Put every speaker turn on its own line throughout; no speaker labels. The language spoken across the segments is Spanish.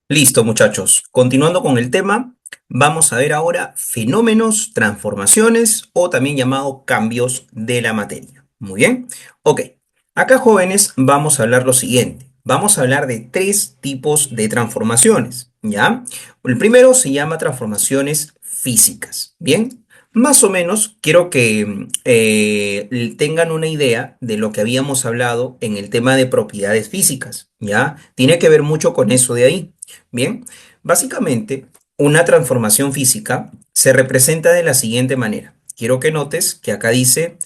Listo, muchachos. Continuando con el tema, vamos a ver ahora fenómenos, transformaciones o también llamado cambios de la materia. Muy bien. Ok. Acá, jóvenes, vamos a hablar lo siguiente. Vamos a hablar de tres tipos de transformaciones. ¿Ya? El primero se llama transformaciones físicas. Bien. Más o menos quiero que tengan una idea de lo que habíamos hablado en el tema de propiedades físicas. ¿Ya? Tiene que ver mucho con eso de ahí. Bien, básicamente una transformación física se representa de la siguiente manera. Quiero que notes que acá dice,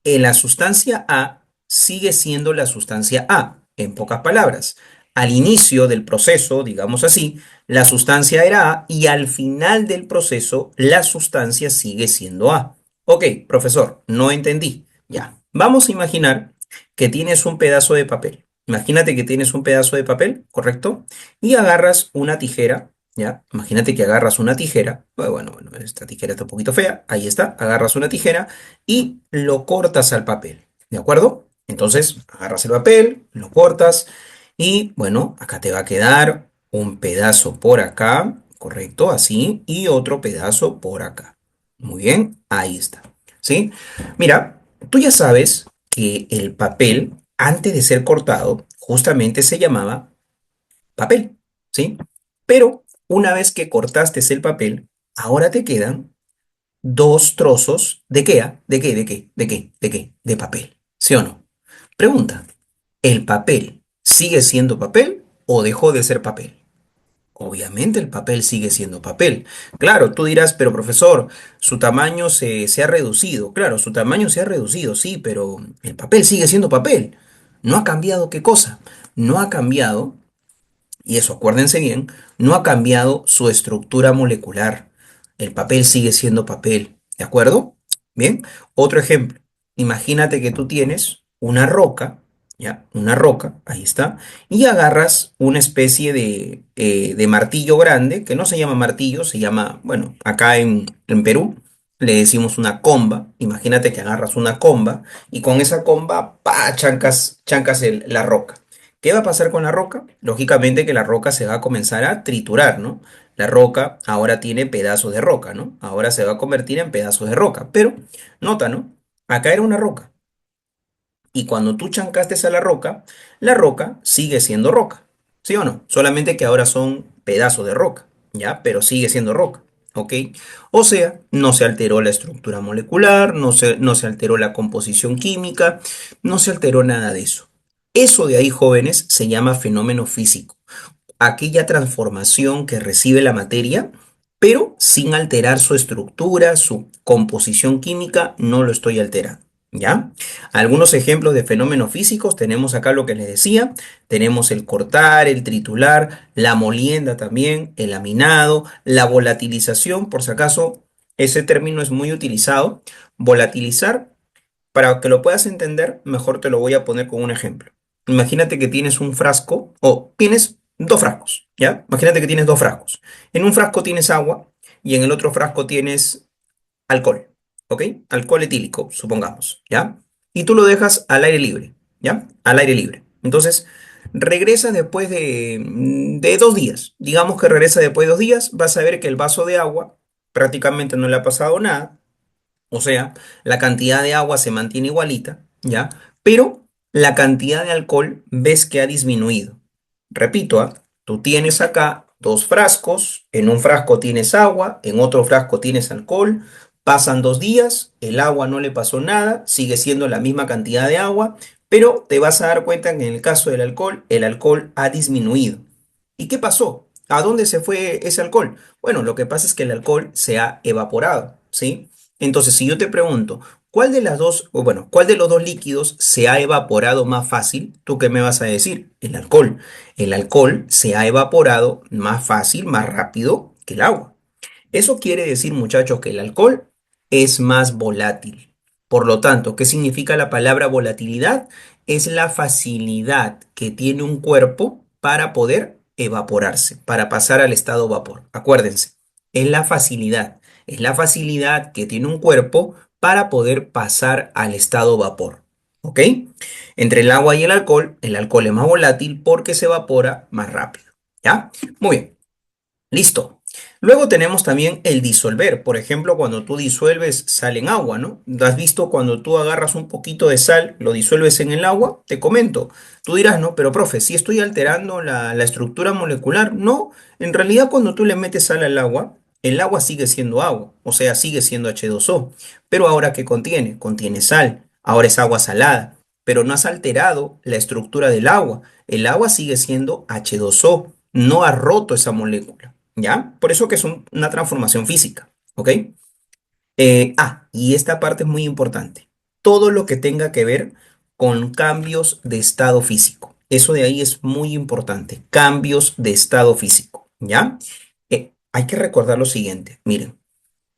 la sustancia A sigue siendo la sustancia A. En pocas palabras, al inicio del proceso, digamos así, la sustancia era A y al final del proceso la sustancia sigue siendo A. Ok, profesor, no entendí. Ya, vamos a imaginar que tienes un pedazo de papel. Imagínate que tienes un pedazo de papel, ¿correcto? Y agarras una tijera, ¿ya? Imagínate que agarras una tijera. Bueno, esta tijera está un poquito fea. Ahí está, agarras una tijera y lo cortas al papel, ¿de acuerdo? Entonces, agarras el papel, lo cortas y bueno, acá te va a quedar un pedazo por acá, ¿correcto? Así, y otro pedazo por acá. Muy bien, ahí está, ¿sí? Mira, tú ya sabes que el papel, antes de ser cortado, justamente se llamaba papel, ¿sí? Pero una vez que cortaste el papel, ahora te quedan dos trozos ¿de qué? ¿De qué? ¿De qué? ¿De qué? ¿De qué? De papel. ¿Sí o no? Pregunta, ¿el papel sigue siendo papel o dejó de ser papel? Obviamente el papel sigue siendo papel. Claro, tú dirás, pero profesor, su tamaño se ha reducido. Claro, su tamaño se ha reducido, sí, pero el papel sigue siendo papel. ¿No ha cambiado qué cosa? No ha cambiado, y eso acuérdense bien, no ha cambiado su estructura molecular. El papel sigue siendo papel, ¿de acuerdo? Bien, otro ejemplo. Imagínate que tú tienes una roca, ¿ya? Una roca, ahí está, y agarras una especie de martillo grande, que no se llama martillo, se llama, bueno, acá en Perú le decimos una comba. Imagínate que agarras una comba y con esa comba, pa, chancas la roca. ¿Qué va a pasar con la roca? Lógicamente que la roca se va a comenzar a triturar, ¿no? La roca ahora tiene pedazos de roca, ¿no? Ahora se va a convertir en pedazos de roca. Pero, nota, ¿no? Acá era una roca. Y cuando tú chancaste a la roca sigue siendo roca. ¿Sí o no? Solamente que ahora son pedazos de roca, ¿ya? Pero sigue siendo roca. ¿Ok? O sea, no se alteró la estructura molecular, no se alteró la composición química, no se alteró nada de eso. Eso de ahí, jóvenes, se llama fenómeno físico. Aquella transformación que recibe la materia, pero sin alterar su estructura, su composición química, no lo estoy alterando. ¿Ya? Algunos ejemplos de fenómenos físicos, tenemos acá lo que les decía, tenemos el cortar, el triturar, la molienda también, el laminado, la volatilización, por si acaso ese término es muy utilizado. Volatilizar, para que lo puedas entender, mejor te lo voy a poner con un ejemplo. Imagínate que tienes un frasco o tienes dos frascos, ¿ya? Imagínate que tienes dos frascos. En un frasco tienes agua y en el otro frasco tienes alcohol, ¿ok? Alcohol etílico, supongamos, ¿ya? Y tú lo dejas al aire libre, ¿ya? Al aire libre. Entonces, regresa después de 2 días. Digamos que regresa después de 2 días, vas a ver que el vaso de agua prácticamente no le ha pasado nada, o sea, la cantidad de agua se mantiene igualita, ¿ya? Pero la cantidad de alcohol ves que ha disminuido. Repito, ¿ah? Tú tienes acá dos frascos, en un frasco tienes agua, en otro frasco tienes alcohol, pasan 2 días, el agua no le pasó nada, sigue siendo la misma cantidad de agua, pero te vas a dar cuenta que en el caso del alcohol, el alcohol ha disminuido. ¿Y qué pasó? ¿A dónde se fue ese alcohol? Bueno, lo que pasa es que el alcohol se ha evaporado, ¿sí? Entonces, si yo te pregunto, ¿cuál de las dos, o bueno, cuál de los dos líquidos se ha evaporado más fácil? ¿Tú qué me vas a decir? El alcohol. El alcohol se ha evaporado más fácil, más rápido que el agua. Eso quiere decir, muchachos, que el alcohol es más volátil. Por lo tanto, ¿qué significa la palabra volatilidad? Es la facilidad que tiene un cuerpo para poder evaporarse, para pasar al estado vapor. Acuérdense, es la facilidad que tiene un cuerpo para poder pasar al estado vapor. ¿Ok? Entre el agua y el alcohol es más volátil porque se evapora más rápido. ¿Ya? Muy bien. Listo. Luego tenemos también el disolver. Por ejemplo, cuando tú disuelves sal en agua, ¿no? ¿Has visto cuando tú agarras un poquito de sal, lo disuelves en el agua? Te comento. Tú dirás, no, pero profe, si estoy alterando la estructura molecular. No, en realidad cuando tú le metes sal al agua, el agua sigue siendo agua, o sea, sigue siendo H2O. Pero ahora, ¿qué contiene? Contiene sal. Ahora es agua salada, pero no has alterado la estructura del agua. El agua sigue siendo H2O. No ha roto esa molécula. ¿Ya? Por eso que es una transformación física, ¿ok? Y esta parte es muy importante. Todo lo que tenga que ver con cambios de estado físico. Eso de ahí es muy importante. Cambios de estado físico, ¿ya? Hay que recordar lo siguiente. Miren,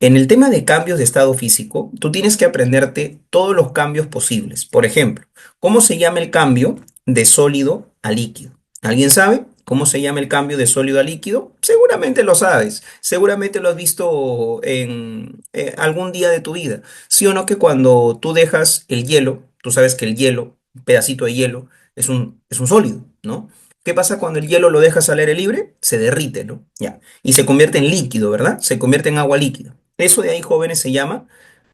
en el tema de cambios de estado físico, tú tienes que aprenderte todos los cambios posibles. Por ejemplo, ¿cómo se llama el cambio de sólido a líquido? ¿Alguien sabe cómo se llama el cambio de sólido a líquido? Seguramente lo sabes, seguramente lo has visto en algún día de tu vida. ¿Sí o no que cuando tú dejas el hielo, tú sabes que el hielo, un pedacito de hielo, es un sólido, ¿no? ¿Qué pasa cuando el hielo lo dejas al aire libre? Se derrite, ¿no? Ya. Y se convierte en líquido, ¿verdad? Se convierte en agua líquida. Eso de ahí, jóvenes, se llama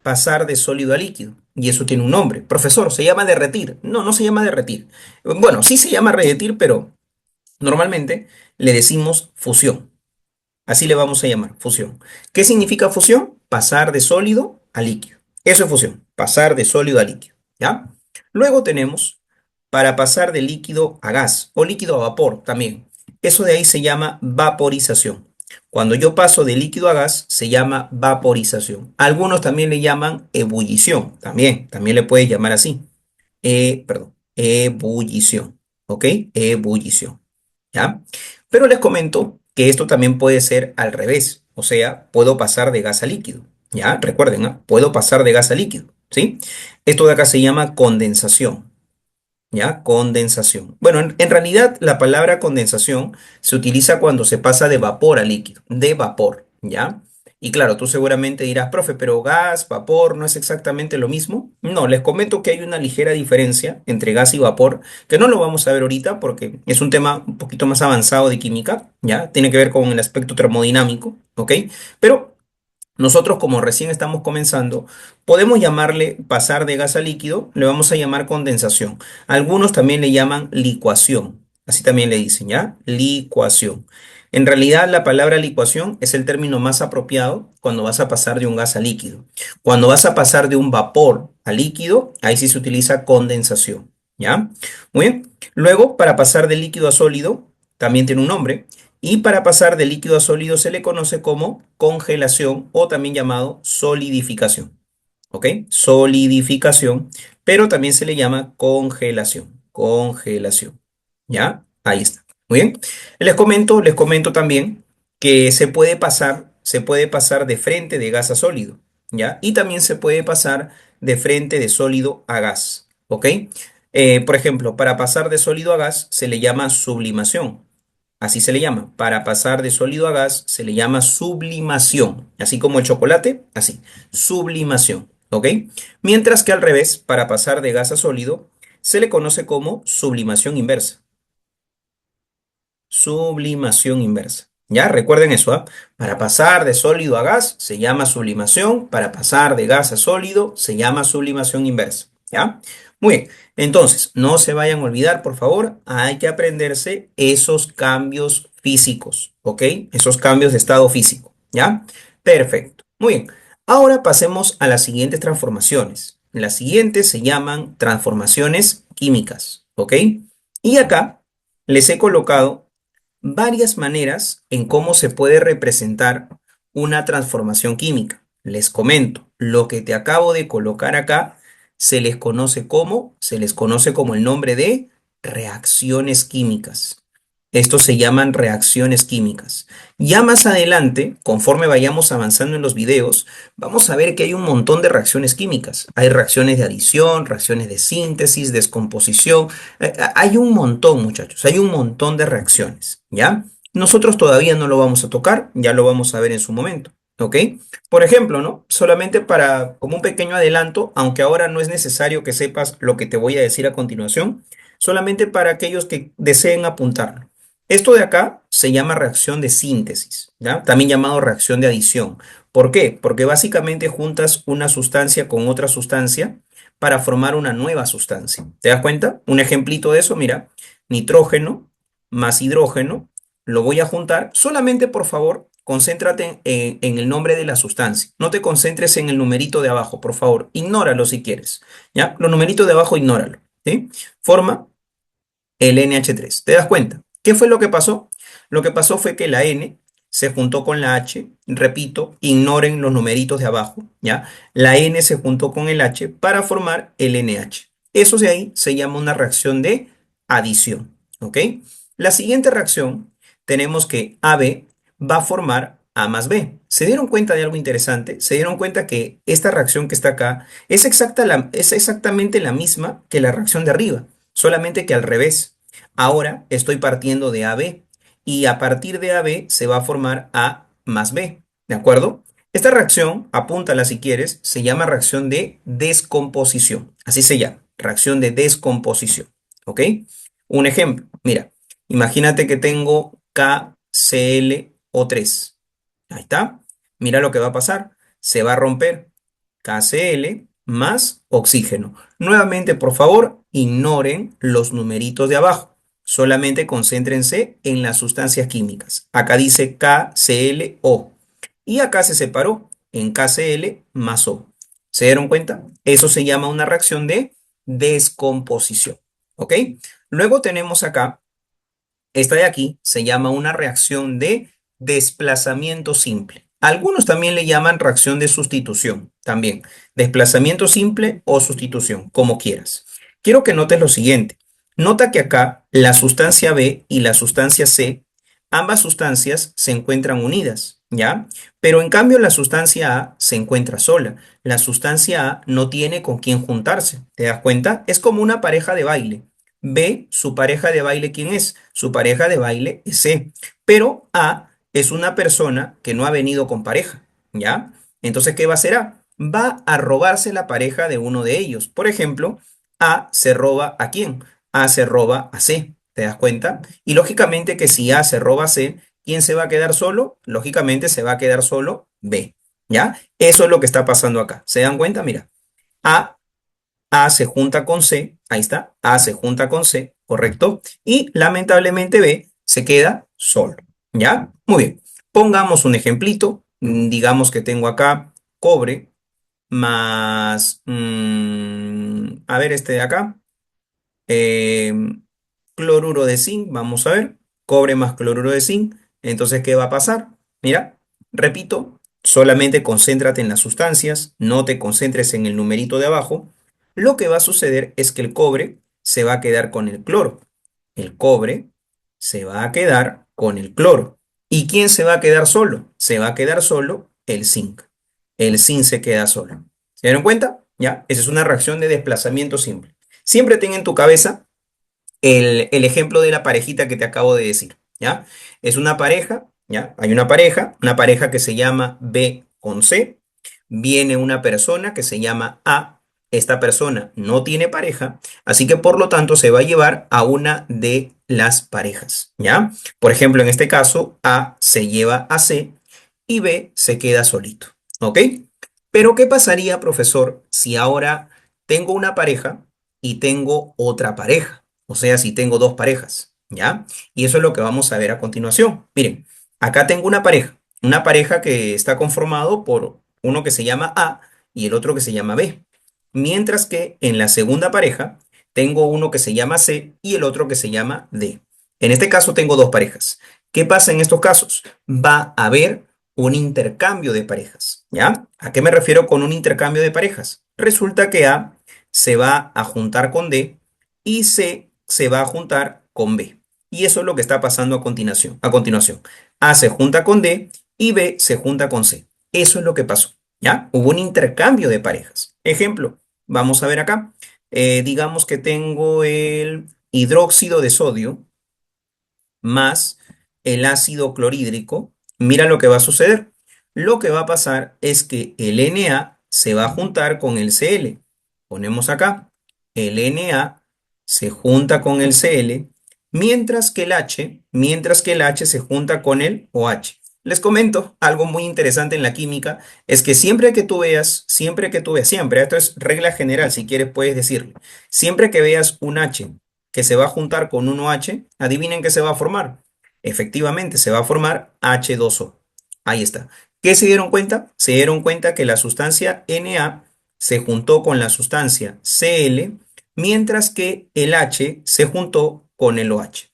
pasar de sólido a líquido. Y eso tiene un nombre. Profesor, se llama derretir. No, no se llama derretir. Bueno, sí se llama derretir, pero normalmente le decimos fusión. Así le vamos a llamar, fusión. ¿Qué significa fusión? Pasar de sólido a líquido. Eso es fusión, pasar de sólido a líquido. ¿Ya? Luego tenemos para pasar de líquido a gas o líquido a vapor también. Eso de ahí se llama vaporización. Cuando yo paso de líquido a gas, se llama vaporización. Algunos también le llaman ebullición. También le puedes llamar así. Perdón, ebullición. ¿Ok? Ebullición. ¿Ya? Pero les comento que esto también puede ser al revés. O sea, puedo pasar de gas a líquido. ¿Ya? Recuerden, ¿ah? Puedo pasar de gas a líquido. ¿Sí? Esto de acá se llama condensación. ¿Ya? Condensación. Bueno, en realidad la palabra condensación se utiliza cuando se pasa de vapor a líquido, de vapor, ¿ya? Y claro, tú seguramente dirás, profe, pero gas, vapor, ¿no es exactamente lo mismo? No, les comento que hay una ligera diferencia entre gas y vapor, que no lo vamos a ver ahorita porque es un tema un poquito más avanzado de química, ¿ya? Tiene que ver con el aspecto termodinámico, ¿ok? Pero nosotros, como recién estamos comenzando, podemos llamarle pasar de gas a líquido, le vamos a llamar condensación. Algunos también le llaman licuación, así también le dicen, ¿ya? Licuación. En realidad, la palabra licuación es el término más apropiado cuando vas a pasar de un gas a líquido. Cuando vas a pasar de un vapor a líquido, ahí sí se utiliza condensación, ¿ya? Muy bien. Luego, para pasar de líquido a sólido, también tiene un nombre. Y para pasar de líquido a sólido se le conoce como congelación o también llamado solidificación. ¿Ok? Solidificación, pero también se le llama congelación. Congelación. ¿Ya? Ahí está. Muy bien. Les comento también que se puede pasar de frente de gas a sólido. ¿Ya? Y también se puede pasar de frente de sólido a gas. ¿Ok? Por ejemplo, para pasar de sólido a gas se le llama sublimación. Así se le llama. Para pasar de sólido a gas se le llama sublimación. Así como el chocolate, así. Sublimación. ¿Ok? Mientras que al revés, para pasar de gas a sólido, se le conoce como sublimación inversa. Sublimación inversa. Ya, recuerden eso, ¿ah? Para pasar de sólido a gas se llama sublimación. Para pasar de gas a sólido se llama sublimación inversa. ¿Ya? Muy bien. Entonces, no se vayan a olvidar, por favor, hay que aprenderse esos cambios físicos, ¿ok? Esos cambios de estado físico. ¿Ya? Perfecto. Muy bien. Ahora pasemos a las siguientes transformaciones. Las siguientes se llaman transformaciones químicas, ¿ok? Y acá les he colocado varias maneras en cómo se puede representar una transformación química. Les comento, lo que te acabo de colocar acá se les conoce como el nombre de reacciones químicas. Estos se llaman reacciones químicas. Ya más adelante, conforme vayamos avanzando en los videos, vamos a ver que hay un montón de reacciones químicas. Hay reacciones de adición, reacciones de síntesis, descomposición. Hay un montón, muchachos, hay un montón de reacciones, ¿ya? Nosotros todavía no lo vamos a tocar, ya lo vamos a ver en su momento, ¿ok? Por ejemplo, ¿no? Solamente como un pequeño adelanto, aunque ahora no es necesario que sepas lo que te voy a decir a continuación, solamente para aquellos que deseen apuntarlo. Esto de acá se llama reacción de síntesis, ¿ya? También llamado reacción de adición. ¿Por qué? Porque básicamente juntas una sustancia con otra sustancia para formar una nueva sustancia. ¿Te das cuenta? Un ejemplito de eso, mira, nitrógeno más hidrógeno, lo voy a juntar. Solamente, por favor, concéntrate en el nombre de la sustancia. No te concentres en el numerito de abajo, por favor. Ignóralo si quieres, ¿ya? Los numeritos de abajo, ignóralo, ¿sí? Forma el NH3. ¿Te das cuenta? ¿Qué fue lo que pasó? Lo que pasó fue que la N se juntó con la H, repito, ignoren los numeritos de abajo, ¿ya? La N se juntó con el H para formar el NH. Eso de ahí se llama una reacción de adición, ¿ok? La siguiente reacción tenemos que AB va a formar A más B. ¿Se dieron cuenta de algo interesante? Se dieron cuenta que esta reacción que está acá es exactamente la misma que la reacción de arriba, solamente que al revés. Ahora estoy partiendo de AB y a partir de AB se va a formar A más B, ¿de acuerdo? Esta reacción, apúntala si quieres, se llama reacción de descomposición. Así se llama, reacción de descomposición, ¿ok? Un ejemplo, mira, imagínate que tengo KClO3. Ahí está. Mira lo que va a pasar. Se va a romper KCl más oxígeno. Nuevamente, por favor, ignoren los numeritos de abajo. Solamente concéntrense en las sustancias químicas. Acá dice KClO. Y acá se separó en KCl más O. ¿Se dieron cuenta? Eso se llama una reacción de descomposición. ¿Ok? Luego tenemos acá, esta de aquí se llama una reacción de desplazamiento simple. Algunos también le llaman reacción de sustitución, también. Desplazamiento simple o sustitución, como quieras. Quiero que notes lo siguiente. Nota que acá la sustancia B y la sustancia C, ambas sustancias se encuentran unidas, ¿ya? Pero en cambio la sustancia A se encuentra sola. La sustancia A no tiene con quién juntarse. ¿Te das cuenta? Es como una pareja de baile. B, su pareja de baile, ¿quién es? Su pareja de baile es C. Pero A es una persona que no ha venido con pareja, ¿ya? Entonces, ¿qué va a hacer A? Va a robarse la pareja de uno de ellos. Por ejemplo, A se roba ¿a quién? A se roba a C. ¿Te das cuenta? Y lógicamente que si A se roba a C, ¿quién se va a quedar solo? Lógicamente se va a quedar solo B, ¿ya? Eso es lo que está pasando acá. ¿Se dan cuenta? Mira, A A se junta con C, ahí está, A se junta con C, correcto, y lamentablemente B se queda solo, ¿ya? Muy bien, pongamos un ejemplito, digamos que tengo acá cobre más, a ver este de acá, eh, cloruro de zinc, vamos a ver, cobre más cloruro de zinc, entonces, ¿qué va a pasar? Mira, repito, solamente concéntrate en las sustancias, no te concentres en el numerito de abajo. Lo que va a suceder es que el cobre se va a quedar con el cloro. El cobre se va a quedar con el cloro. ¿Y quién se va a quedar solo? Se va a quedar solo el zinc. El zinc se queda solo. ¿Se dieron cuenta? ¿Ya? Esa es una reacción de desplazamiento simple. Siempre ten en tu cabeza el ejemplo de la parejita que te acabo de decir, ¿ya? Es una pareja, ¿ya? Hay una pareja que se llama B con C, viene una persona que se llama A, esta persona no tiene pareja, así que por lo tanto se va a llevar a una de las parejas, ¿ya? Por ejemplo, en este caso, A se lleva a C y B se queda solito, ¿ok? Pero ¿qué pasaría, profesor, si ahora tengo una pareja y tengo otra pareja? O sea, si tengo dos parejas, ¿ya? Y eso es lo que vamos a ver a continuación. Miren, acá tengo una pareja que está conformado por uno que se llama A y el otro que se llama B. Mientras que en la segunda pareja tengo uno que se llama C y el otro que se llama D. En este caso tengo dos parejas. ¿Qué pasa en estos casos? Va a haber un intercambio de parejas, ¿ya? ¿A qué me refiero con un intercambio de parejas? Resulta que A se va a juntar con D y C se va a juntar con B. Y eso es lo que está pasando a continuación. A continuación, A se junta con D y B se junta con C. Eso es lo que pasó, ¿ya? Hubo un intercambio de parejas. Ejemplo, vamos a ver acá. Digamos que tengo el hidróxido de sodio más el ácido clorhídrico. Mira lo que va a suceder. Lo que va a pasar es que el Na se va a juntar con el Cl. Ponemos acá, el Na se junta con el Cl, mientras que el H se junta con el OH. Les comento algo muy interesante en la química, es que siempre, esto es regla general, si quieres puedes decirlo, siempre que veas un H que se va a juntar con un OH, adivinen qué se va a formar. Efectivamente, se va a formar H2O. Ahí está. ¿Qué se dieron cuenta? Se dieron cuenta que la sustancia Na se juntó con la sustancia Cl, mientras que el H se juntó con el OH.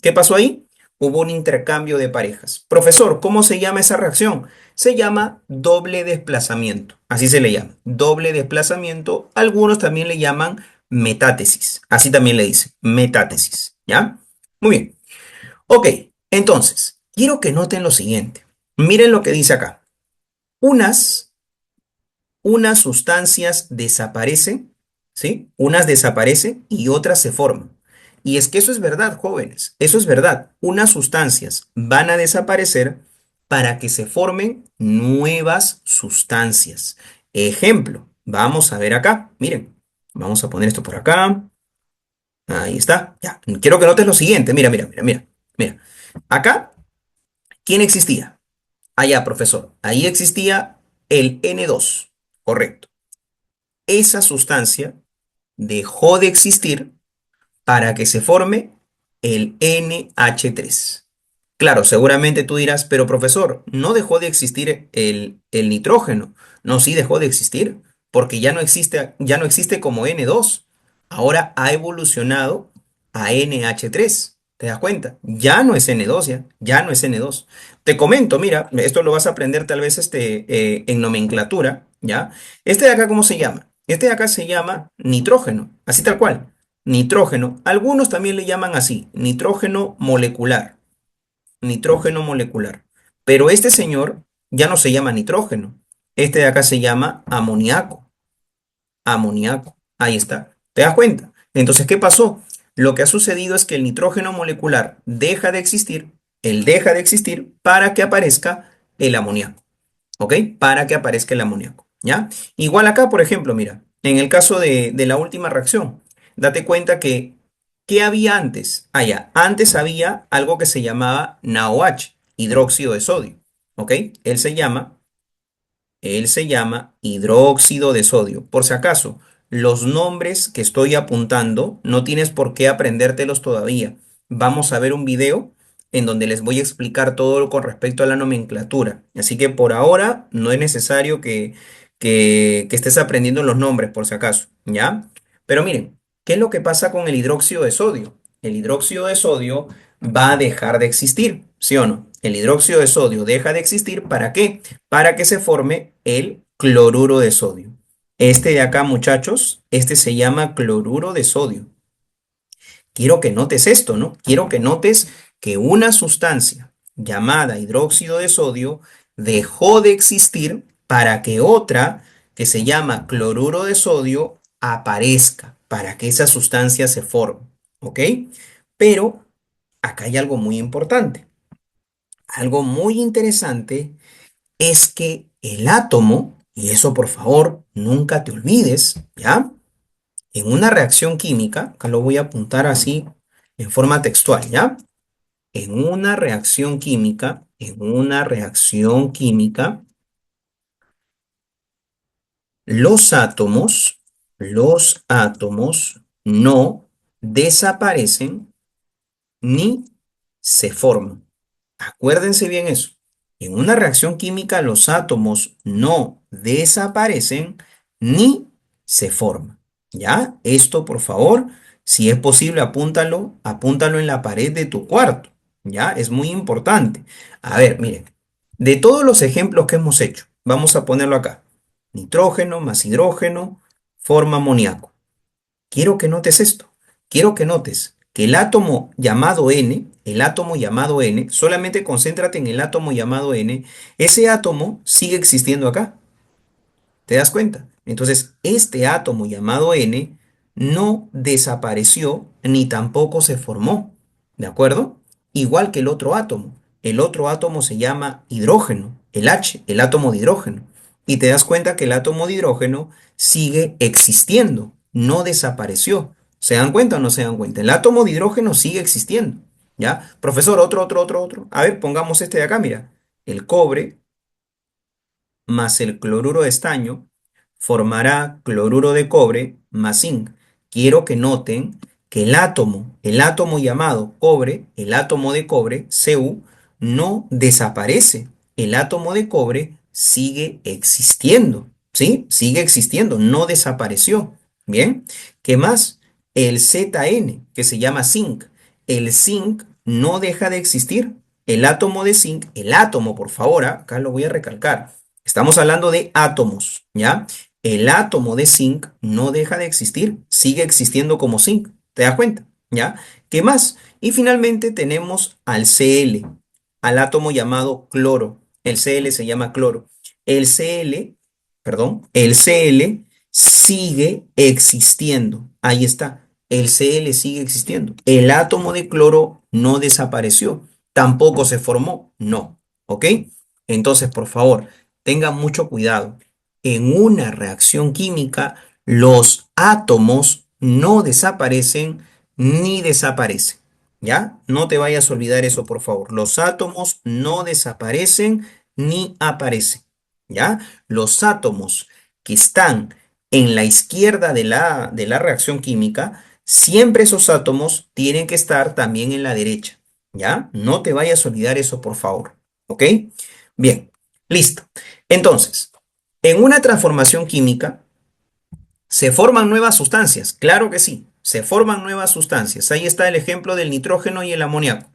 ¿Qué pasó ahí? Hubo un intercambio de parejas. Profesor, ¿cómo se llama esa reacción? Se llama doble desplazamiento. Así se le llama. Doble desplazamiento. Algunos también le llaman metátesis. Así también le dicen. Metátesis. ¿Ya? Muy bien. Ok. Entonces, quiero que noten lo siguiente. Miren lo que dice acá. Unas unas sustancias desaparecen, ¿sí? Unas desaparecen y otras se forman. Y es que eso es verdad, jóvenes, eso es verdad. Unas sustancias van a desaparecer para que se formen nuevas sustancias. Ejemplo, vamos a ver acá, miren, vamos a poner esto por acá. Ahí está, ya. Quiero que notes lo siguiente, mira. Acá, ¿quién existía? Allá, profesor, ahí existía el N2, correcto. Esa sustancia dejó de existir para que se forme el NH3. Claro, seguramente tú dirás, pero profesor, no dejó de existir el nitrógeno. No, sí dejó de existir, porque ya no existe como N2. Ahora ha evolucionado a NH3. ¿Te das cuenta? Ya no es N2, ya no es N2. Te comento, mira, esto lo vas a aprender tal vez en nomenclatura, ¿ya? Este de acá, ¿cómo se llama? Este de acá se llama nitrógeno, así tal cual. Nitrógeno. Algunos también le llaman así, nitrógeno molecular. Nitrógeno molecular. Pero este señor ya no se llama nitrógeno. Este de acá se llama amoníaco. Amoníaco. Ahí está. ¿Te das cuenta? Entonces, ¿qué pasó? Lo que ha sucedido es que el nitrógeno molecular deja de existir, él deja de existir para que aparezca el amoníaco. ¿Ok? Para que aparezca el amoníaco, ¿ya? Igual acá, por ejemplo, mira, en el caso de la última reacción, date cuenta que, ¿qué había antes? Ah, ya, antes había algo que se llamaba NaOH, hidróxido de sodio, ¿ok? Él se llama él se llama hidróxido de sodio. Por si acaso, los nombres que estoy apuntando no tienes por qué aprendértelos todavía. Vamos a ver un video en donde les voy a explicar todo con respecto a la nomenclatura. Así que por ahora no es necesario que estés aprendiendo los nombres, por si acaso, ¿ya? Pero miren, ¿qué es lo que pasa con el hidróxido de sodio? El hidróxido de sodio va a dejar de existir, ¿sí o no? El hidróxido de sodio deja de existir, ¿para qué? Para que se forme el cloruro de sodio. Este de acá, muchachos, este se llama cloruro de sodio. Quiero que notes esto, ¿no? Quiero que notes que una sustancia llamada hidróxido de sodio dejó de existir para que otra que se llama cloruro de sodio aparezca, para que esa sustancia se forme, ¿ok? Pero acá hay algo muy importante. Algo muy interesante es que el átomo, y eso por favor nunca te olvides, ¿ya? En una reacción química, acá lo voy a apuntar así en forma textual, ¿ya? En una reacción química, los átomos no desaparecen ni se forman. Acuérdense bien eso. En una reacción química los átomos no desaparecen ni se forman. ¿Ya? Esto, por favor, si es posible, apúntalo en la pared de tu cuarto. ¿Ya? Es muy importante. A ver, miren, de todos los ejemplos que hemos hecho, vamos a ponerlo acá. Nitrógeno más hidrógeno forma amoníaco. Quiero que notes esto. Quiero que notes que el átomo llamado N, solamente concéntrate en el átomo llamado N, ese átomo sigue existiendo acá. ¿Te das cuenta? Entonces, este átomo llamado N no desapareció ni tampoco se formó. ¿De acuerdo? Igual que el otro átomo. El otro átomo se llama hidrógeno, el H, el átomo de hidrógeno. Y te das cuenta que el átomo de hidrógeno sigue existiendo, no desapareció, ¿Se dan cuenta o no se dan cuenta? El átomo de hidrógeno sigue existiendo, ¿ya? Profesor, otro. A ver, pongamos este de acá, mira. El cobre más el cloruro de estaño formará cloruro de cobre más zinc. Quiero que noten que el átomo llamado cobre, el átomo de cobre, Cu, no desaparece. El átomo de cobre sigue existiendo, ¿sí? Sigue existiendo, no desapareció. Bien, ¿qué más? El Zn, que se llama zinc. El zinc no deja de existir. El átomo de zinc, el átomo, por favor, acá lo voy a recalcar. Estamos hablando de átomos, ¿ya? El átomo de zinc no deja de existir, sigue existiendo como zinc. ¿Te das cuenta? ¿Ya? ¿Qué más? Y finalmente tenemos al Cl, al átomo llamado cloro. El Cl se llama cloro. El Cl, perdón, el Cl sigue existiendo. Ahí está. El Cl sigue existiendo. El átomo de cloro no desapareció. Tampoco se formó. No. ¿Ok? Entonces, por favor, tengan mucho cuidado. En una reacción química, los átomos no desaparecen ni desaparecen. ¿Ya? No te vayas a olvidar eso, por favor. Los átomos no desaparecen ni aparecen. ¿Ya? Los átomos que están en la izquierda de la reacción química, siempre esos átomos tienen que estar también en la derecha. ¿Ya? No te vayas a olvidar eso, por favor. ¿Ok? Bien, listo. Entonces, en una transformación química, ¿se forman nuevas sustancias? Claro que sí, se forman nuevas sustancias. Ahí está el ejemplo del nitrógeno y el amoníaco.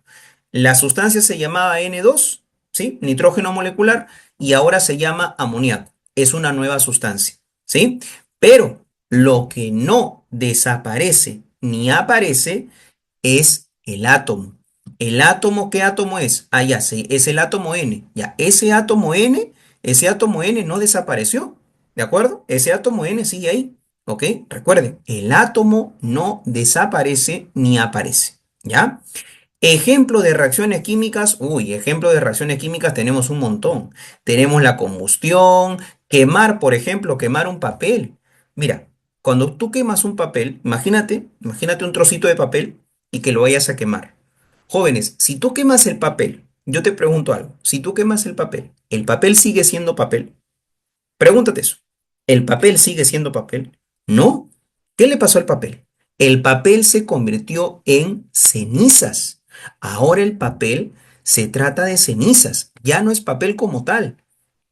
La sustancia se llamaba N2, ¿sí? Nitrógeno molecular, y ahora se llama amoníaco. Es una nueva sustancia, ¿sí? Pero lo que no desaparece ni aparece es el átomo. ¿El átomo qué átomo es? Ah, ya sé, es el átomo N. Ya, ese átomo N no desapareció, ¿de acuerdo? Ese átomo N sigue ahí, ¿ok? Recuerden, el átomo no desaparece ni aparece, ¿ya? Ejemplo de reacciones químicas, ejemplo de reacciones químicas tenemos un montón. Tenemos la combustión, quemar, por ejemplo, quemar un papel. Mira, cuando tú quemas un papel, imagínate un trocito de papel y que lo vayas a quemar. Jóvenes, si tú quemas el papel, yo te pregunto algo, si tú quemas ¿el papel sigue siendo papel? Pregúntate eso. ¿El papel sigue siendo papel? No. ¿Qué le pasó al papel? El papel se convirtió en cenizas. Ahora el papel se trata de cenizas, ya no es papel como tal.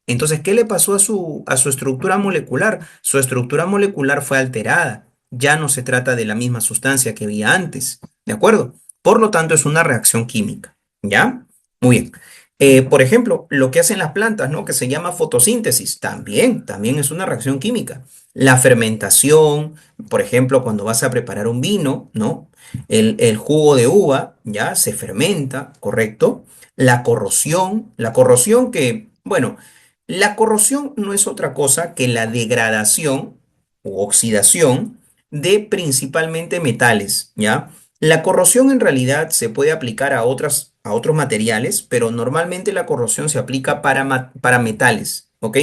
Entonces, ¿qué le pasó a su estructura molecular? Su estructura molecular fue alterada. Ya no se trata de la misma sustancia que había antes. ¿De acuerdo? Por lo tanto, es una reacción química. ¿Ya? Muy bien. Por ejemplo, lo que hacen las plantas, ¿no? Que se llama fotosíntesis, también es una reacción química. La fermentación, por ejemplo, cuando vas a preparar un vino, ¿no? El jugo de uva, ¿ya? Se fermenta, ¿correcto? La corrosión que, bueno, la corrosión no es otra cosa que la degradación o oxidación de principalmente metales, ¿ya? La corrosión en realidad se puede aplicar a otros materiales, pero normalmente la corrosión se aplica para metales, ¿ok?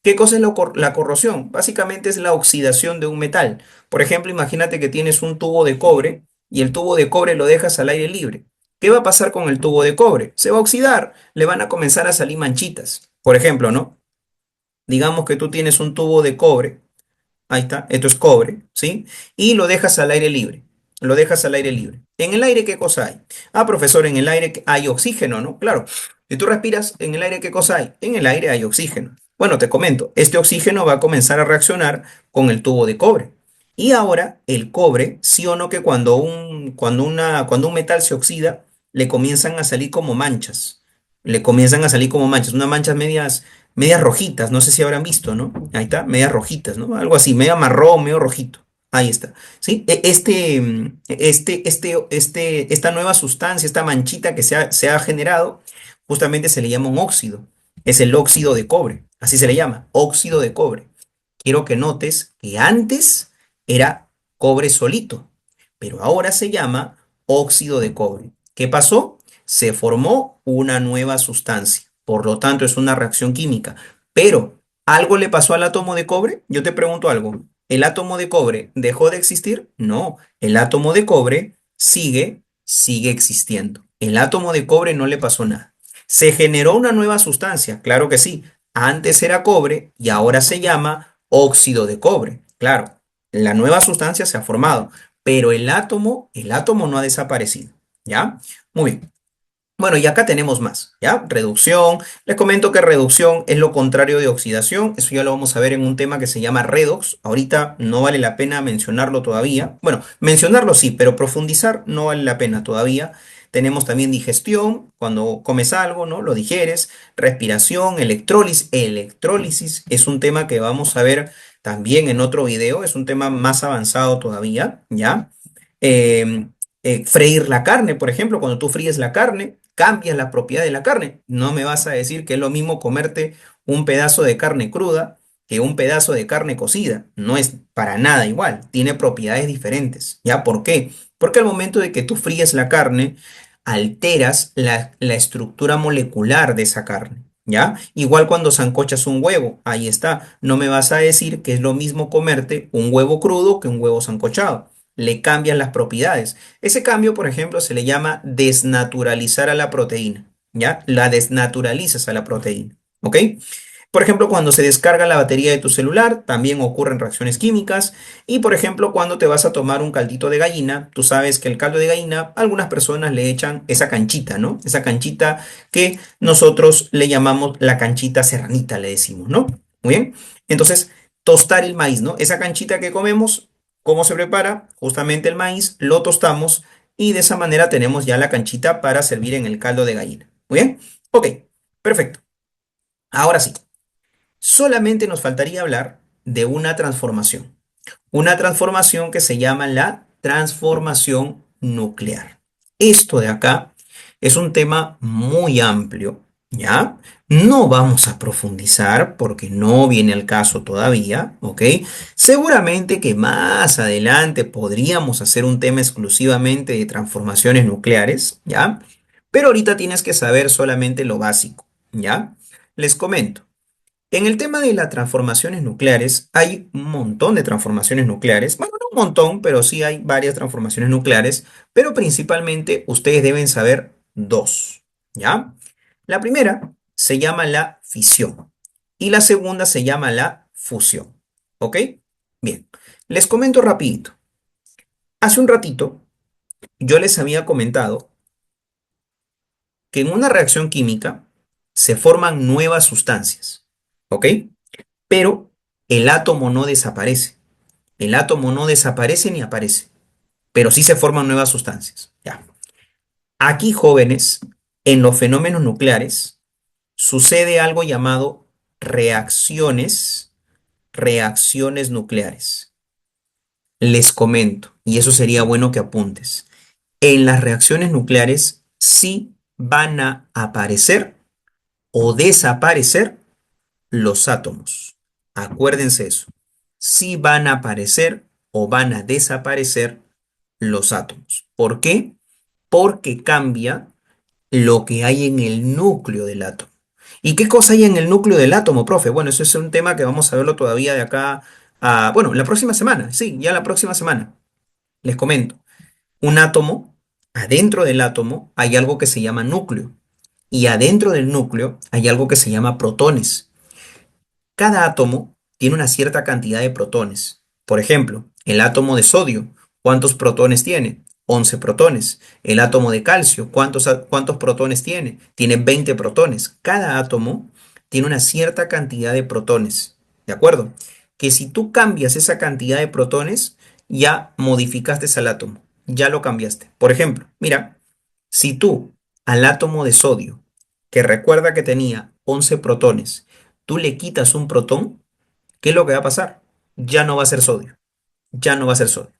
¿Qué cosa es la corrosión? Básicamente es la oxidación de un metal. Por ejemplo, imagínate que tienes un tubo de cobre y el tubo de cobre lo dejas al aire libre. ¿Qué va a pasar con el tubo de cobre? Se va a oxidar, le van a comenzar a salir manchitas. Por ejemplo, ¿no? Digamos que tú tienes un tubo de cobre, ahí está, esto es cobre, ¿sí? Y lo dejas al aire libre, lo dejas al aire libre. ¿En el aire qué cosa hay? Ah, profesor, en el aire hay oxígeno, ¿no? Claro, si tú respiras, ¿en el aire qué cosa hay? En el aire hay oxígeno. Bueno, te comento, este oxígeno va a comenzar a reaccionar con el tubo de cobre. Y ahora el cobre, sí o no que cuando un metal se oxida, le comienzan a salir como manchas. Le comienzan a salir como manchas, unas manchas medias rojitas, no sé si habrán visto, ¿no? Ahí está, medias rojitas, ¿no? Algo así, medio marrón, medio rojito. Ahí está, ¿sí? Esta nueva sustancia, esta manchita que se ha generado, justamente se le llama un óxido. Es el óxido de cobre, así se le llama, óxido de cobre. Quiero que notes que antes era cobre solito, pero ahora se llama óxido de cobre. ¿Qué pasó? Se formó una nueva sustancia. Por lo tanto, es una reacción química. Pero, ¿algo le pasó al átomo de cobre? Yo te pregunto algo. ¿El átomo de cobre dejó de existir? No, el átomo de cobre sigue existiendo. El átomo de cobre no le pasó nada. ¿Se generó una nueva sustancia? Claro que sí. Antes era cobre y ahora se llama óxido de cobre. Claro, la nueva sustancia se ha formado, pero el átomo no ha desaparecido. ¿Ya? Muy bien. Bueno, y acá tenemos más, ¿ya? Reducción. Les comento que reducción es lo contrario de oxidación. Eso ya lo vamos a ver en un tema que se llama redox. Ahorita no vale la pena mencionarlo todavía. Bueno, mencionarlo sí, pero profundizar no vale la pena todavía. Tenemos también digestión, cuando comes algo, ¿no? Lo digieres. Respiración, electrólisis. Electrólisis es un tema que vamos a ver también en otro video. Es un tema más avanzado todavía, ¿ya? Em, freír la carne, por ejemplo, cuando tú fríes la carne, cambias la propiedad de la carne. No me vas a decir que es lo mismo comerte un pedazo de carne cruda que un pedazo de carne cocida. No es para nada igual, tiene propiedades diferentes. ¿Ya? ¿Por qué? Porque al momento de que tú fríes la carne, alteras la estructura molecular de esa carne. ¿Ya? Igual cuando sancochas un huevo, ahí está. No me vas a decir que es lo mismo comerte un huevo crudo que un huevo sancochado. Le cambian las propiedades. Ese cambio, por ejemplo, se le llama desnaturalizar a la proteína, ¿ya? La desnaturalizas a la proteína, ¿ok? Por ejemplo, cuando se descarga la batería de tu celular, también ocurren reacciones químicas. Y, por ejemplo, cuando te vas a tomar un caldito de gallina, tú sabes que el caldo de gallina, algunas personas le echan esa canchita, ¿no? Esa canchita que nosotros le llamamos la canchita serranita, le decimos, ¿no? Muy bien. Entonces, tostar el maíz, ¿no? Esa canchita que comemos, ¿cómo se prepara? Justamente el maíz, lo tostamos y de esa manera tenemos ya la canchita para servir en el caldo de gallina. Muy bien. Ok, perfecto. Ahora sí. Solamente nos faltaría hablar de una transformación que se llama la transformación nuclear. Esto de acá es un tema muy amplio, ¿ya? No vamos a profundizar porque no viene al caso todavía, ¿ok? Seguramente que más adelante podríamos hacer un tema exclusivamente de transformaciones nucleares, ¿ya? Pero ahorita tienes que saber solamente lo básico, ¿ya? Les comento. En el tema de las transformaciones nucleares, hay un montón de transformaciones nucleares. Bueno, no un montón, pero sí hay varias transformaciones nucleares, pero principalmente ustedes deben saber dos, ¿ya? La primera se llama la fisión y la segunda se llama la fusión, ¿ok? Bien, les comento rapidito. Hace un ratito yo les había comentado que en una reacción química se forman nuevas sustancias, ¿ok? Pero el átomo no desaparece. El átomo no desaparece ni aparece, pero sí se forman nuevas sustancias. Ya. Aquí, jóvenes, en los fenómenos nucleares sucede algo llamado reacciones nucleares. Les comento, y eso sería bueno que apuntes. En las reacciones nucleares sí van a aparecer o desaparecer los átomos. Acuérdense eso. Si van a aparecer o van a desaparecer los átomos. ¿Por qué? Porque cambia lo que hay en el núcleo del átomo. ¿Y qué cosa hay en el núcleo del átomo, profe? Bueno, eso es un tema que vamos a verlo todavía de acá a, bueno, la próxima semana. Sí, ya la próxima semana. Les comento. Un átomo, adentro del átomo hay algo que se llama núcleo. Y adentro del núcleo hay algo que se llama protones. Cada átomo tiene una cierta cantidad de protones. Por ejemplo, el átomo de sodio, ¿cuántos protones tiene? 11 protones. El átomo de calcio, ¿cuántos protones tiene? Tiene 20 protones. Cada átomo tiene una cierta cantidad de protones. ¿De acuerdo? Que si tú cambias esa cantidad de protones, ya modificaste al átomo. Ya lo cambiaste. Por ejemplo, mira, si tú al átomo de sodio, que recuerda que tenía 11 protones, tú le quitas un protón, ¿qué es lo que va a pasar? Ya no va a ser sodio, ya no va a ser sodio.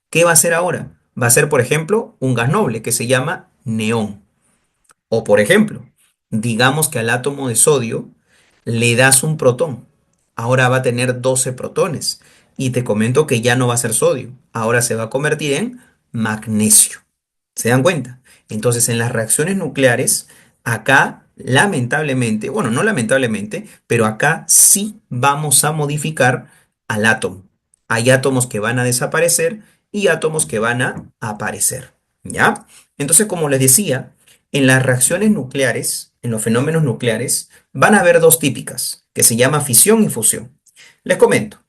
¿Qué va a ser ahora? Va a ser, por ejemplo, un gas noble que se llama neón. O, por ejemplo, digamos que al átomo de sodio le das un protón. Ahora va a tener 12 protones. Y te comento que ya no va a ser sodio. Ahora se va a convertir en magnesio. ¿Se dan cuenta? Entonces, en las reacciones nucleares, acá, lamentablemente, bueno, no lamentablemente, pero acá sí vamos a modificar al átomo. Hay átomos que van a desaparecer y átomos que van a aparecer, ¿ya? Entonces, como les decía, en las reacciones nucleares, en los fenómenos nucleares, van a haber dos típicas, que se llama fisión y fusión. Les comento,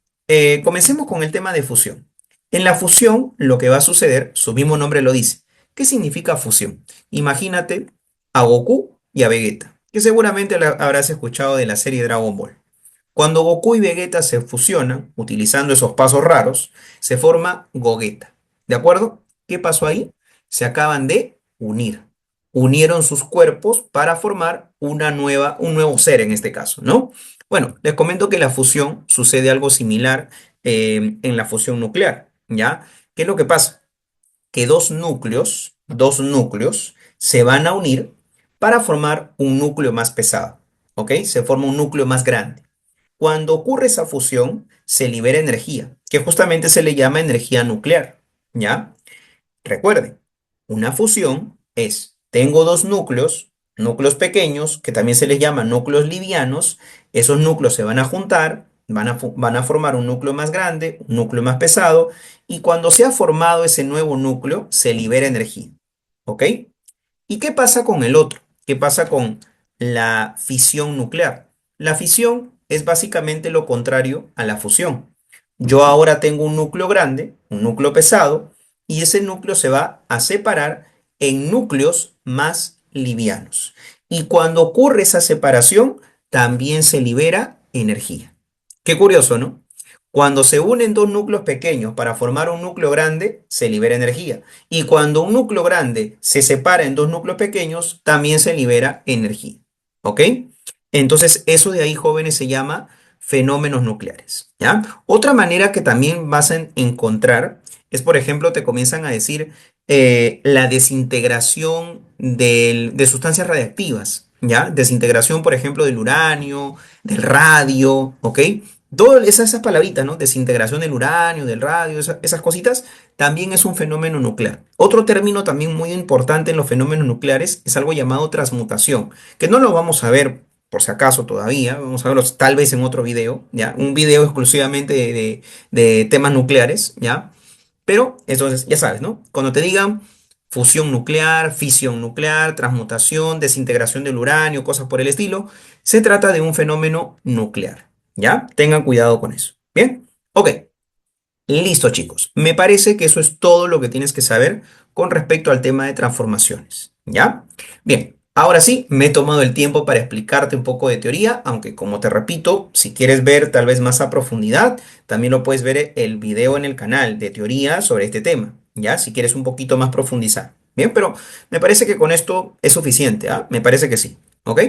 comencemos con el tema de fusión. En la fusión, lo que va a suceder, su mismo nombre lo dice. ¿Qué significa fusión? Imagínate a Goku y a Vegeta, que seguramente habrás escuchado de la serie Dragon Ball. Cuando Goku y Vegeta se fusionan, utilizando esos pasos raros, se forma Gogeta. ¿De acuerdo? ¿Qué pasó ahí? Se acaban de unir. Unieron sus cuerpos para formar un nuevo ser en este caso, ¿no? Bueno, les comento que la fusión sucede algo similar en la fusión nuclear, ¿ya? ¿Qué es lo que pasa? Que dos núcleos se van a unir para formar un núcleo más pesado, ¿ok? Se forma un núcleo más grande. Cuando ocurre esa fusión, se libera energía, que justamente se le llama energía nuclear, ¿ya? Recuerden, una fusión es, tengo dos núcleos, núcleos pequeños, que también se les llama núcleos livianos, esos núcleos se van a juntar, van a formar un núcleo más grande, un núcleo más pesado, y cuando se ha formado ese nuevo núcleo, se libera energía, ¿ok? ¿Y qué pasa con el otro? ¿Qué pasa con la fisión nuclear? La fisión es básicamente lo contrario a la fusión. Yo ahora tengo un núcleo grande, un núcleo pesado, y ese núcleo se va a separar en núcleos más livianos. Y cuando ocurre esa separación, también se libera energía. Qué curioso, ¿no? Cuando se unen dos núcleos pequeños para formar un núcleo grande, se libera energía. Y cuando un núcleo grande se separa en dos núcleos pequeños, también se libera energía. ¿Ok? Entonces, eso de ahí, jóvenes, se llama fenómenos nucleares. ¿Ya? Otra manera que también vas a encontrar es, por ejemplo, te comienzan a decir la desintegración de sustancias radiactivas. ¿Ya? Desintegración, por ejemplo, del uranio, del radio. ¿Ok? Todas esas palabritas, ¿no? Desintegración del uranio, del radio, esas cositas, también es un fenómeno nuclear. Otro término también muy importante en los fenómenos nucleares es algo llamado transmutación, que no lo vamos a ver por si acaso todavía, vamos a verlo tal vez en otro video, ¿ya? Un video exclusivamente de temas nucleares, ¿ya? Pero, entonces, ya sabes, ¿no? Cuando te digan fusión nuclear, fisión nuclear, transmutación, desintegración del uranio, cosas por el estilo, se trata de un fenómeno nuclear, ¿ya? Tengan cuidado con eso. ¿Bien? Ok, listo, chicos. Me parece que eso es todo lo que tienes que saber con respecto al tema de transformaciones, ¿ya? Bien. Ahora sí, me he tomado el tiempo para explicarte un poco de teoría, aunque como te repito, si quieres ver tal vez más a profundidad, también lo puedes ver el video en el canal de teoría sobre este tema, ¿ya? Si quieres un poquito más profundizar. Bien, pero me parece que con esto es suficiente, ¿ah? Me parece que sí, ¿ok?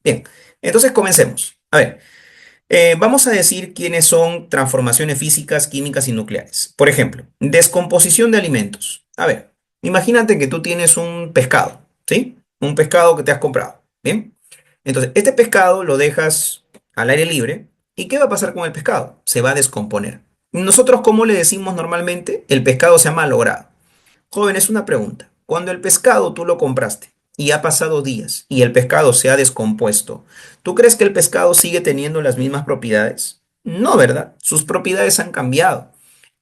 Bien, entonces comencemos. A ver. Vamos a decir quiénes son transformaciones físicas, químicas y nucleares. Por ejemplo, descomposición de alimentos. A ver, imagínate que tú tienes un pescado, ¿sí? Un pescado que te has comprado, ¿bien? Entonces, este pescado lo dejas al aire libre. ¿Y qué va a pasar con el pescado? Se va a descomponer. Nosotros, ¿cómo le decimos normalmente? El pescado se ha malogrado. Joven, es una pregunta. Cuando el pescado tú lo compraste y ha pasado días y el pescado se ha descompuesto, ¿tú crees que el pescado sigue teniendo las mismas propiedades? No, ¿verdad? Sus propiedades han cambiado.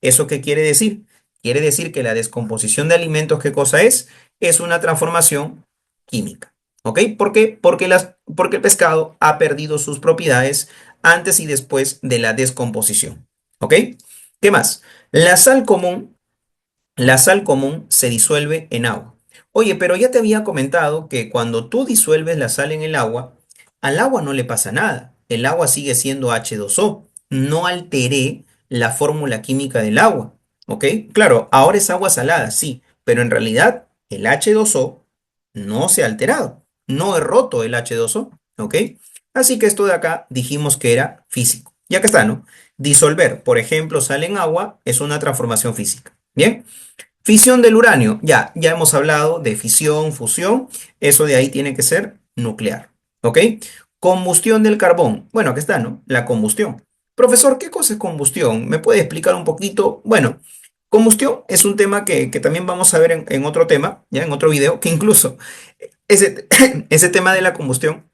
¿Eso qué quiere decir? Quiere decir que la descomposición de alimentos, ¿qué cosa es? Es una transformación química. ¿Ok? ¿Por qué? Porque el pescado ha perdido sus propiedades antes y después de la descomposición. ¿Ok? ¿Qué más? La sal común la sal común se disuelve en agua. Oye, pero ya te había comentado que cuando tú disuelves la sal en el agua, al agua no le pasa nada. El agua sigue siendo H2O. No alteré la fórmula química del agua. ¿Ok? Claro, ahora es agua salada, sí, pero en realidad el H2O no se ha alterado. No he roto el H2O. ¿Ok? Así que esto de acá dijimos que era físico. Ya que está, ¿no? Disolver, por ejemplo, sal en agua es una transformación física. Bien. Fisión del uranio, ya hemos hablado de fisión, fusión, eso de ahí tiene que ser nuclear, ¿ok? Combustión del carbón, bueno, aquí está, ¿no? La combustión. Profesor, ¿qué cosa es combustión? ¿Me puede explicar un poquito? Bueno, combustión es un tema que también vamos a ver en otro tema, ya en otro video, que incluso ese, ese tema de la combustión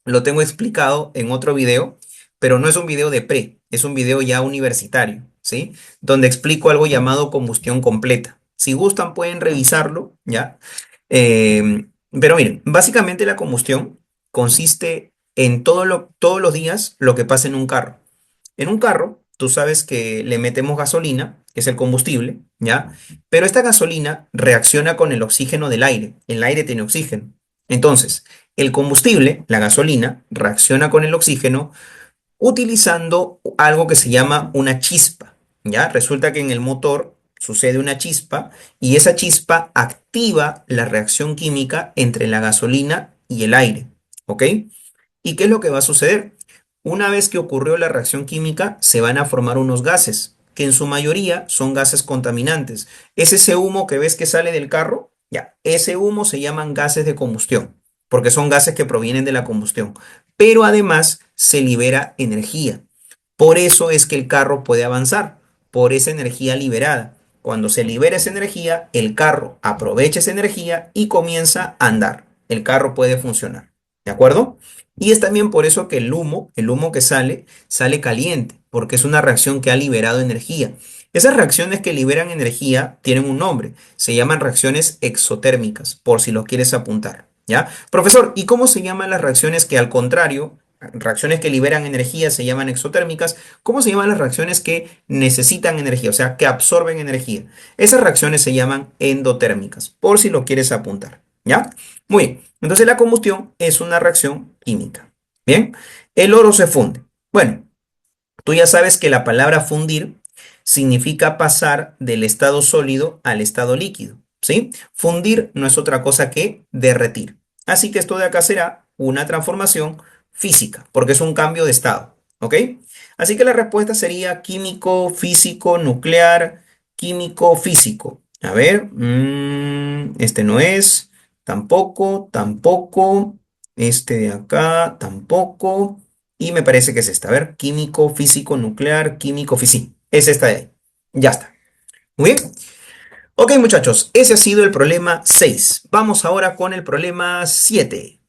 lo tengo explicado en otro video, pero no es un video de pre, es un video ya universitario. ¿sí? Donde explico algo llamado combustión completa. Si gustan, pueden revisarlo, ¿ya? Pero miren, básicamente la combustión consiste en todos los días lo que pasa en un carro. En un carro, tú sabes que le metemos gasolina, que es el combustible, ¿ya? Pero esta gasolina reacciona con el oxígeno del aire. El aire tiene oxígeno. Entonces, el combustible, la gasolina, reacciona con el oxígeno utilizando algo que se llama una chispa, ¿ya? Resulta que en el motor sucede una chispa y esa chispa activa la reacción química entre la gasolina y el aire, ¿ok? ¿Y qué es lo que va a suceder? Una vez que ocurrió la reacción química, se van a formar unos gases, que en su mayoría son gases contaminantes. Es ese humo que ves que sale del carro, ya, ese humo se llaman gases de combustión, porque son gases que provienen de la combustión. Pero además se libera energía. Por eso es que el carro puede avanzar, por esa energía liberada. Cuando se libera esa energía, el carro aprovecha esa energía y comienza a andar. El carro puede funcionar. ¿De acuerdo? Y es también por eso que el humo que sale, sale caliente, porque es una reacción que ha liberado energía. Esas reacciones que liberan energía tienen un nombre, se llaman reacciones exotérmicas, por si lo quieres apuntar, ¿ya? Profesor, ¿y cómo se llaman las reacciones que al contrario, reacciones que liberan energía se llaman exotérmicas? ¿Cómo se llaman las reacciones que necesitan energía, o sea, que absorben energía? Esas reacciones se llaman endotérmicas, por si lo quieres apuntar, ¿ya? Muy bien. Entonces la combustión es una reacción química. Bien, el oro se funde. Bueno, tú ya sabes que la palabra fundir significa pasar del estado sólido al estado líquido, ¿sí? Fundir no es otra cosa que derretir. Así que esto de acá será una transformación física, porque es un cambio de estado, ¿ok? Así que la respuesta sería químico, físico, nuclear, químico, físico. A ver, este no es, tampoco, tampoco, este de acá, tampoco. Y me parece que es esta. A ver, químico, físico, nuclear, químico, físico. Es esta de ahí. Ya está. Muy bien. Ok, muchachos, ese ha sido el problema 6. Vamos ahora con el problema 7.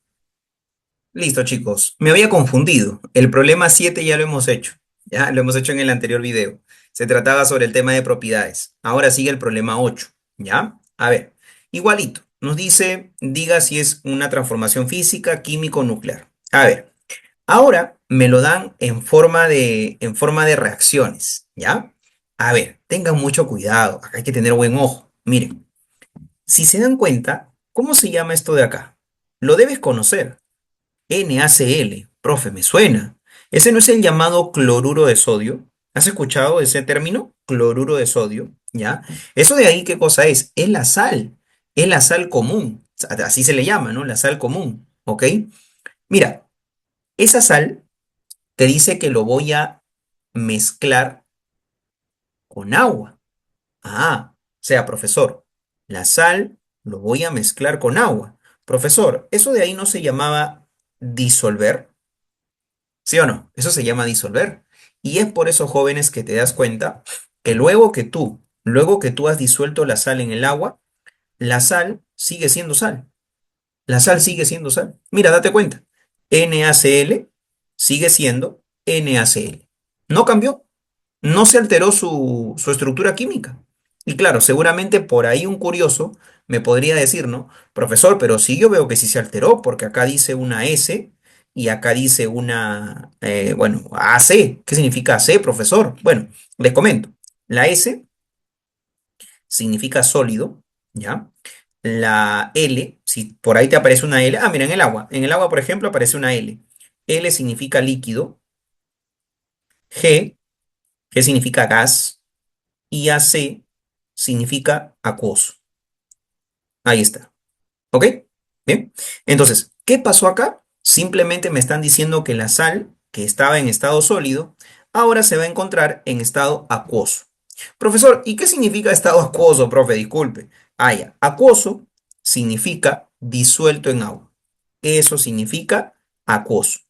Listo, chicos. Me había confundido. El problema 7 ya lo hemos hecho. Ya lo hemos hecho en el anterior video. Se trataba sobre el tema de propiedades. Ahora sigue el problema 8. ¿Ya? A ver, igualito. Nos dice, diga si es una transformación física, químico, nuclear. A ver. Ahora me lo dan en forma de reacciones, ¿ya? A ver, tengan mucho cuidado, acá hay que tener buen ojo. Miren, si se dan cuenta, ¿cómo se llama esto de acá? Lo debes conocer. NaCl, profe, me suena. Ese no es el llamado cloruro de sodio. ¿Has escuchado ese término? Cloruro de sodio, ¿ya? Eso de ahí, ¿qué cosa es? Es la sal. Es la sal común. Así se le llama, ¿no? La sal común, ¿ok? Mira, esa sal te dice que lo voy a mezclar con agua. Ah, o sea, profesor, la sal lo voy a mezclar con agua. Profesor, ¿eso de ahí no se llamaba disolver? ¿Sí o no? Eso se llama disolver. Y es por eso, jóvenes, que te das cuenta que luego que tú has disuelto la sal en el agua, la sal sigue siendo sal. La sal sigue siendo sal. Mira, date cuenta. NaCl sigue siendo NaCl. No cambió. No se alteró su estructura química. Y claro, seguramente por ahí un curioso me podría decir, ¿no? Profesor, pero sí yo veo que sí se alteró, porque acá dice una S y acá dice una, bueno, AC. ¿Qué significa AC, profesor? Bueno, les comento. La S significa sólido, ¿ya? La L, si por ahí te aparece una L, mira, en el agua. En el agua, por ejemplo, aparece una L. L significa líquido. G, G significa gas. Y AC significa acuoso. Ahí está. ¿Ok? Bien. Entonces, ¿qué pasó acá? Simplemente me están diciendo que la sal, que estaba en estado sólido, ahora se va a encontrar en estado acuoso. Profesor, ¿y qué significa estado acuoso, profe? Disculpe. Ya. Acuoso significa disuelto en agua. Eso significa acuoso,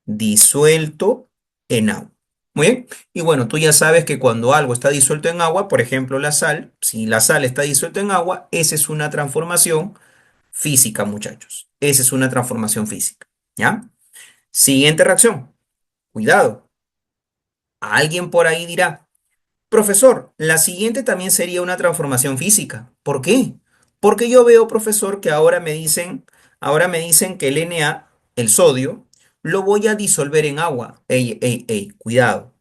disuelto en agua. Muy bien. Y bueno, tú ya sabes que cuando algo está disuelto en agua, por ejemplo la sal, si la sal está disuelta en agua, esa es una transformación física, muchachos. Esa es una transformación física. ¿Ya? Siguiente reacción. Cuidado. Alguien por ahí dirá, Profesor, la siguiente también sería una transformación física. ¿Por qué? Porque yo veo, profesor, que ahora me dicen que el Na, el sodio, lo voy a disolver en agua. Ey, ey, ey, cuidado.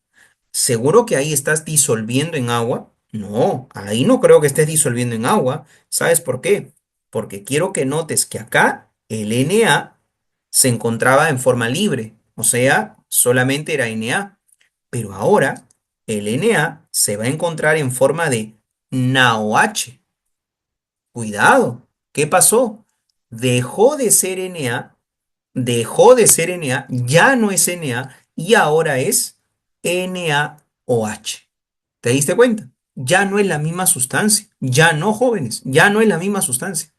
¿Seguro que ahí estás disolviendo en agua? No, ahí no creo que estés disolviendo en agua. ¿Sabes por qué? Porque quiero que notes que acá el Na se encontraba en forma libre, o sea, solamente era Na. Pero ahora el Na se va a encontrar en forma de NaOH. Cuidado, ¿qué pasó? Dejó de ser Na, dejó de ser Na, ya no es Na y ahora es NaOH. ¿Te diste cuenta? Ya no es la misma sustancia. Ya no, jóvenes, ya no es la misma sustancia.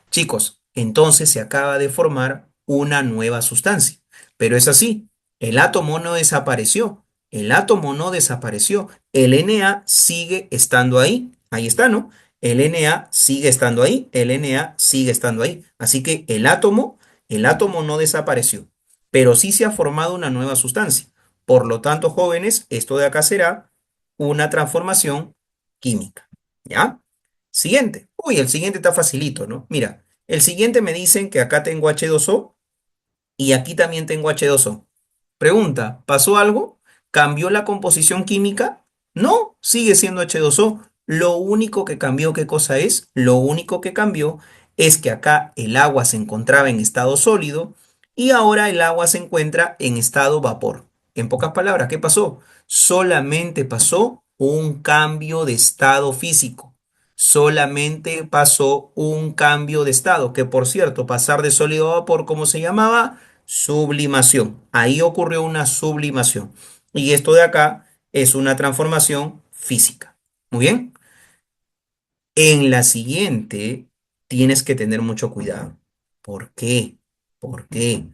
Chicos, entonces se acaba de formar una nueva sustancia. Pero es así, el átomo no desapareció. El átomo no desapareció. El Na sigue estando ahí. Ahí está, ¿no? El Na sigue estando ahí. El Na sigue estando ahí. Así que el átomo no desapareció. Pero sí se ha formado una nueva sustancia. Por lo tanto, jóvenes, esto de acá será una transformación química. ¿Ya? Siguiente. Uy, el siguiente está facilito, ¿no? Mira, el siguiente me dicen que acá tengo H2O y aquí también tengo H2O. Pregunta, ¿pasó algo? ¿Cambió la composición química? No, sigue siendo H2O. Lo único que cambió, ¿qué cosa es? Lo único que cambió es que acá el agua se encontraba en estado sólido y ahora el agua se encuentra en estado vapor. En pocas palabras, ¿qué pasó? Solamente pasó un cambio de estado físico. Solamente pasó un cambio de estado, que por cierto, pasar de sólido a vapor, ¿cómo se llamaba? Sublimación. Ahí ocurrió una sublimación. Y esto de acá es una transformación física. Muy bien. En la siguiente tienes que tener mucho cuidado. ¿Por qué? ¿Por qué?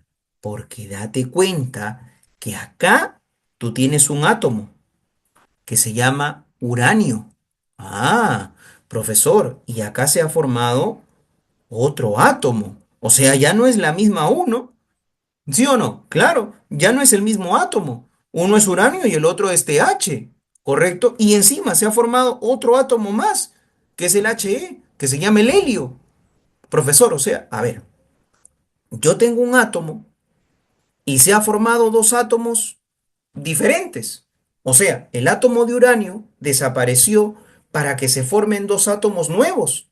Porque date cuenta que acá tú tienes un átomo que se llama uranio. Ah, profesor, y acá se ha formado otro átomo. O sea, ya no es la misma uno. ¿Sí o no? Claro, ya no es el mismo átomo. Uno es uranio y el otro es TH, ¿correcto? Y encima se ha formado otro átomo más, que es el He, que se llama el helio. Profesor, o sea, a ver, yo tengo un átomo y se ha formado dos átomos diferentes. O sea, el átomo de uranio desapareció para que se formen dos átomos nuevos.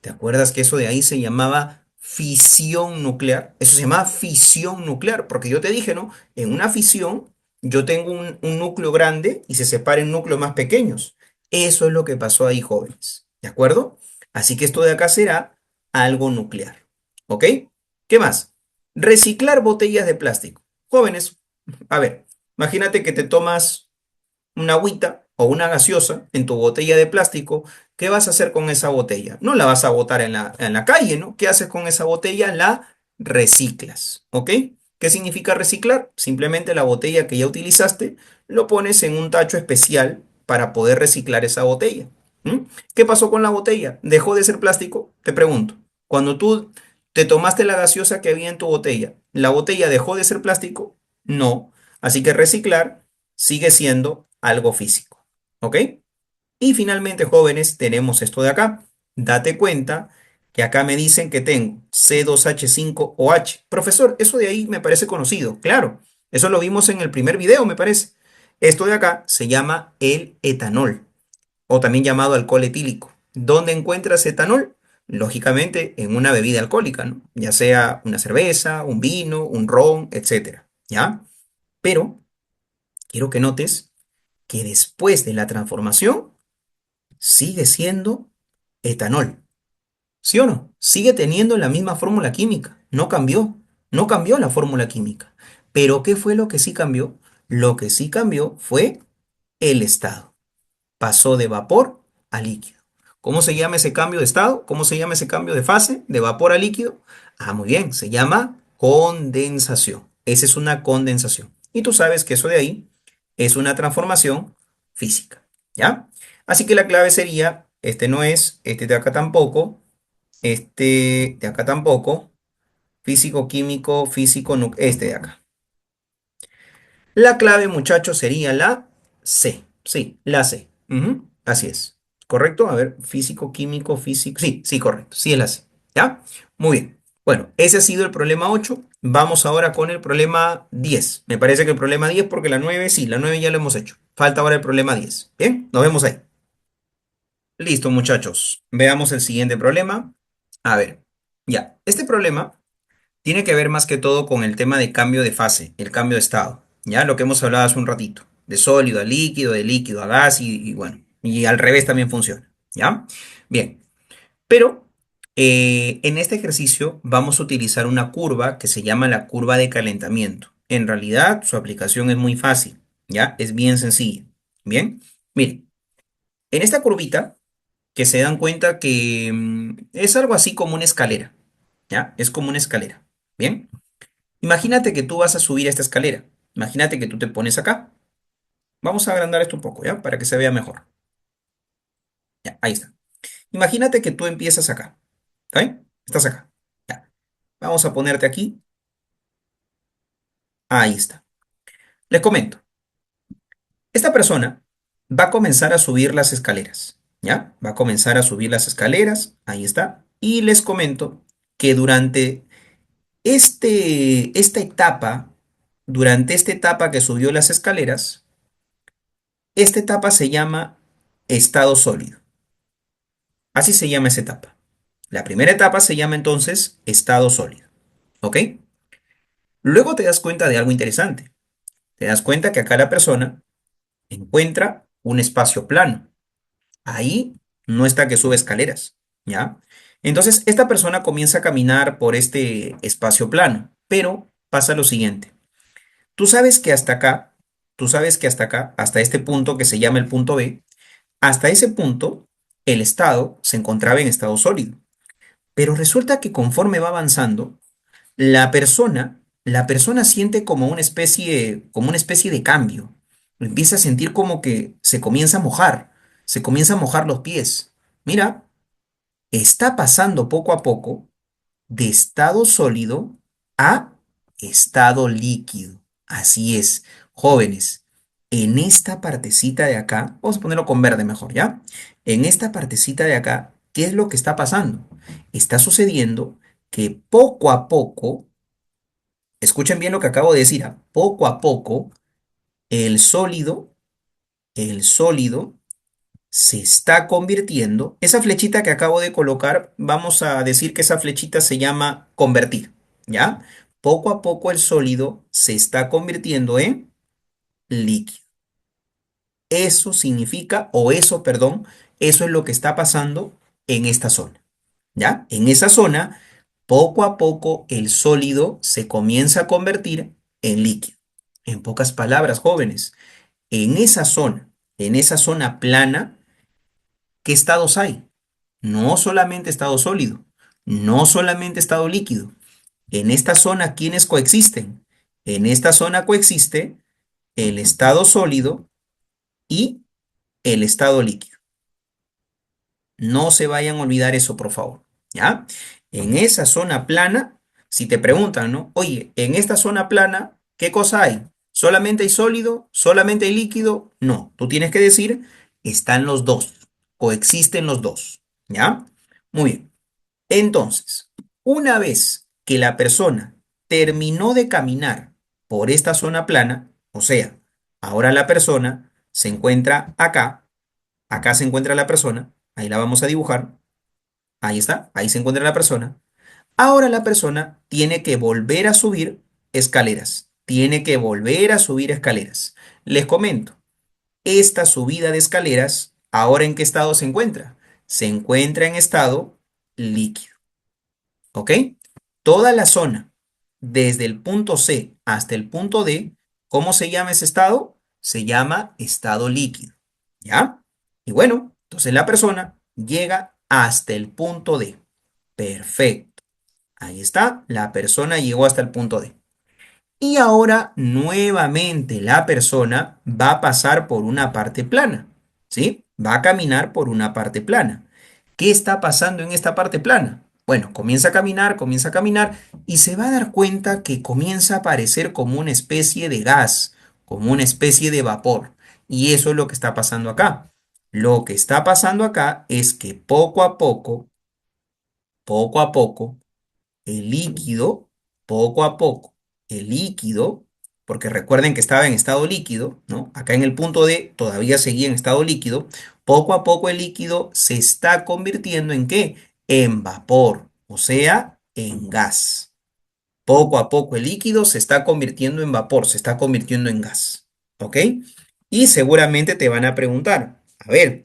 ¿Te acuerdas que eso de ahí se llamaba fisión nuclear? Eso se llamaba fisión nuclear, porque yo te dije, ¿no? En una fisión yo tengo un núcleo grande y se separa en núcleos más pequeños. Eso es lo que pasó ahí, jóvenes. ¿De acuerdo? Así que esto de acá será algo nuclear. ¿Ok? ¿Qué más? Reciclar botellas de plástico. Jóvenes, a ver, imagínate que te tomas una agüita o una gaseosa en tu botella de plástico. ¿Qué vas a hacer con esa botella? No la vas a botar en la calle, ¿no? ¿Qué haces con esa botella? La reciclas, ¿ok? ¿Qué significa reciclar? Simplemente la botella que ya utilizaste lo pones en un tacho especial para poder reciclar esa botella. ¿M? ¿Qué pasó con la botella? ¿Dejó de ser plástico? Te pregunto. Cuando tú te tomaste la gaseosa que había en tu botella, ¿la botella dejó de ser plástico? No. Así que reciclar sigue siendo algo físico. ¿Ok? Y finalmente, jóvenes, tenemos esto de acá. Date cuenta que acá me dicen que tengo C2H5OH. Profesor, eso de ahí me parece conocido. Claro, eso lo vimos en el primer video, me parece. Esto de acá se llama el etanol, o también llamado alcohol etílico. ¿Dónde encuentras etanol? Lógicamente en una bebida alcohólica, ¿no? Ya sea una cerveza, un vino, un ron, etcétera. ¿Ya? Pero quiero que notes que después de la transformación sigue siendo etanol. ¿Sí o no? Sigue teniendo la misma fórmula química. No cambió. No cambió la fórmula química. Pero ¿qué fue lo que sí cambió? Lo que sí cambió fue el estado. Pasó de vapor a líquido. ¿Cómo se llama ese cambio de estado? ¿Cómo se llama ese cambio de fase? De vapor a líquido. Ah, muy bien. Se llama condensación. Esa es una condensación. Y tú sabes que eso de ahí es una transformación física. ¿Ya? Así que la clave sería, este no es, este de acá tampoco, este de acá tampoco, físico, químico, físico, este de acá. La clave, muchachos, sería la C. Sí, la C. Ujú, así es. ¿Correcto? A ver, físico, químico, físico. Sí, sí, correcto. Sí es la C. ¿Ya? Muy bien. Bueno, ese ha sido el problema 8. Vamos ahora con el problema 10. Me parece que el problema 10 porque la 9 sí, la 9 ya lo hemos hecho. Falta ahora el problema 10. Bien, nos vemos ahí. Listo, muchachos. Veamos el siguiente problema. A ver, ya. Este problema tiene que ver más que todo con el tema de cambio de fase, el cambio de estado. Ya lo que hemos hablado hace un ratito. De sólido a líquido, de líquido a gas y bueno, y al revés también funciona. ¿Ya? Bien, pero en este ejercicio vamos a utilizar una curva que se llama la curva de calentamiento. En realidad, su aplicación es muy fácil. ¿Ya? Es bien sencilla. Bien, miren, en esta curvita que se dan cuenta que es algo así como una escalera, ¿ya? Es como una escalera, ¿bien? Imagínate que tú vas a subir esta escalera. Imagínate que tú te pones acá. Vamos a agrandar esto un poco, ¿ya? Para que se vea mejor. Ya, ahí está. Imagínate que tú empiezas acá, ¿está bien? Estás acá. Ya. Vamos a ponerte aquí. Ahí está. Les comento. Esta persona va a comenzar a subir las escaleras, ¿ya? Va a comenzar a subir las escaleras. Ahí está. Y les comento que durante esta etapa que subió las escaleras, esta etapa se llama estado sólido. Así se llama esa etapa. La primera etapa se llama entonces estado sólido. ¿Ok? Luego te das cuenta de algo interesante. Te das cuenta que acá la persona encuentra un espacio plano. Ahí no está que sube escaleras. ¿Ya? Entonces, esta persona comienza a caminar por este espacio plano. Pero pasa lo siguiente. Tú sabes que hasta acá, tú sabes que hasta acá, hasta este punto que se llama el punto B, hasta ese punto, el estado se encontraba en estado sólido. Pero resulta que conforme va avanzando, la persona siente como una especie de cambio. Empieza a sentir como que se comienza a mojar los pies. Mira, está pasando poco a poco de estado sólido a estado líquido. Así es, jóvenes. En esta partecita de acá, vamos a ponerlo con verde mejor, ¿ya? En esta partecita de acá, ¿qué es lo que está pasando? Está sucediendo que poco a poco, escuchen bien lo que acabo de decir, ¿ah? Poco a poco, el sólido, el sólido se está convirtiendo. Esa flechita que acabo de colocar, vamos a decir que esa flechita se llama convertir, ¿ya? Poco a poco el sólido se está convirtiendo en líquido. Eso significa, o eso, perdón, eso es lo que está pasando en esta zona, ¿ya? En esa zona, poco a poco el sólido se comienza a convertir en líquido. En pocas palabras, jóvenes, en esa zona plana, ¿qué estados hay? No solamente estado sólido, no solamente estado líquido. En esta zona, ¿quiénes coexisten? En esta zona coexiste el estado sólido y el estado líquido. No se vayan a olvidar eso, por favor. ¿Ya? En esa zona plana, si te preguntan, ¿no? Oye, en esta zona plana, ¿qué cosa hay? ¿Solamente hay sólido? ¿Solamente hay líquido? No, tú tienes que decir, están los dos, coexisten los dos. ¿Ya? Muy bien. Entonces, una vez que la persona terminó de caminar por esta zona plana, o sea, ahora la persona se encuentra acá, acá se encuentra la persona, ahí la vamos a dibujar, ahí está, ahí se encuentra la persona. Ahora la persona tiene que volver a subir escaleras, tiene que volver a subir escaleras. Les comento, esta subida de escaleras, ¿ahora en qué estado se encuentra? Se encuentra en estado líquido. ¿Ok? Toda la zona, desde el punto C hasta el punto D, ¿cómo se llama ese estado? Se llama estado líquido. ¿Ya? Y bueno, entonces la persona llega hasta el punto D. Perfecto. Ahí está, la persona llegó hasta el punto D. Y ahora nuevamente la persona va a pasar por una parte plana, ¿sí? Va a caminar por una parte plana. ¿Qué está pasando en esta parte plana? Bueno, comienza a caminar y se va a dar cuenta que comienza a aparecer como una especie de gas, como una especie de vapor. Y eso es lo que está pasando acá. Lo que está pasando acá es que poco a poco, el líquido, poco a poco, el líquido, porque recuerden que estaba en estado líquido, ¿no? Acá en el punto D todavía seguía en estado líquido. Poco a poco el líquido se está convirtiendo ¿en qué? En vapor, o sea, en gas. Poco a poco el líquido se está convirtiendo en vapor, se está convirtiendo en gas. ¿Ok? Y seguramente te van a preguntar, a ver,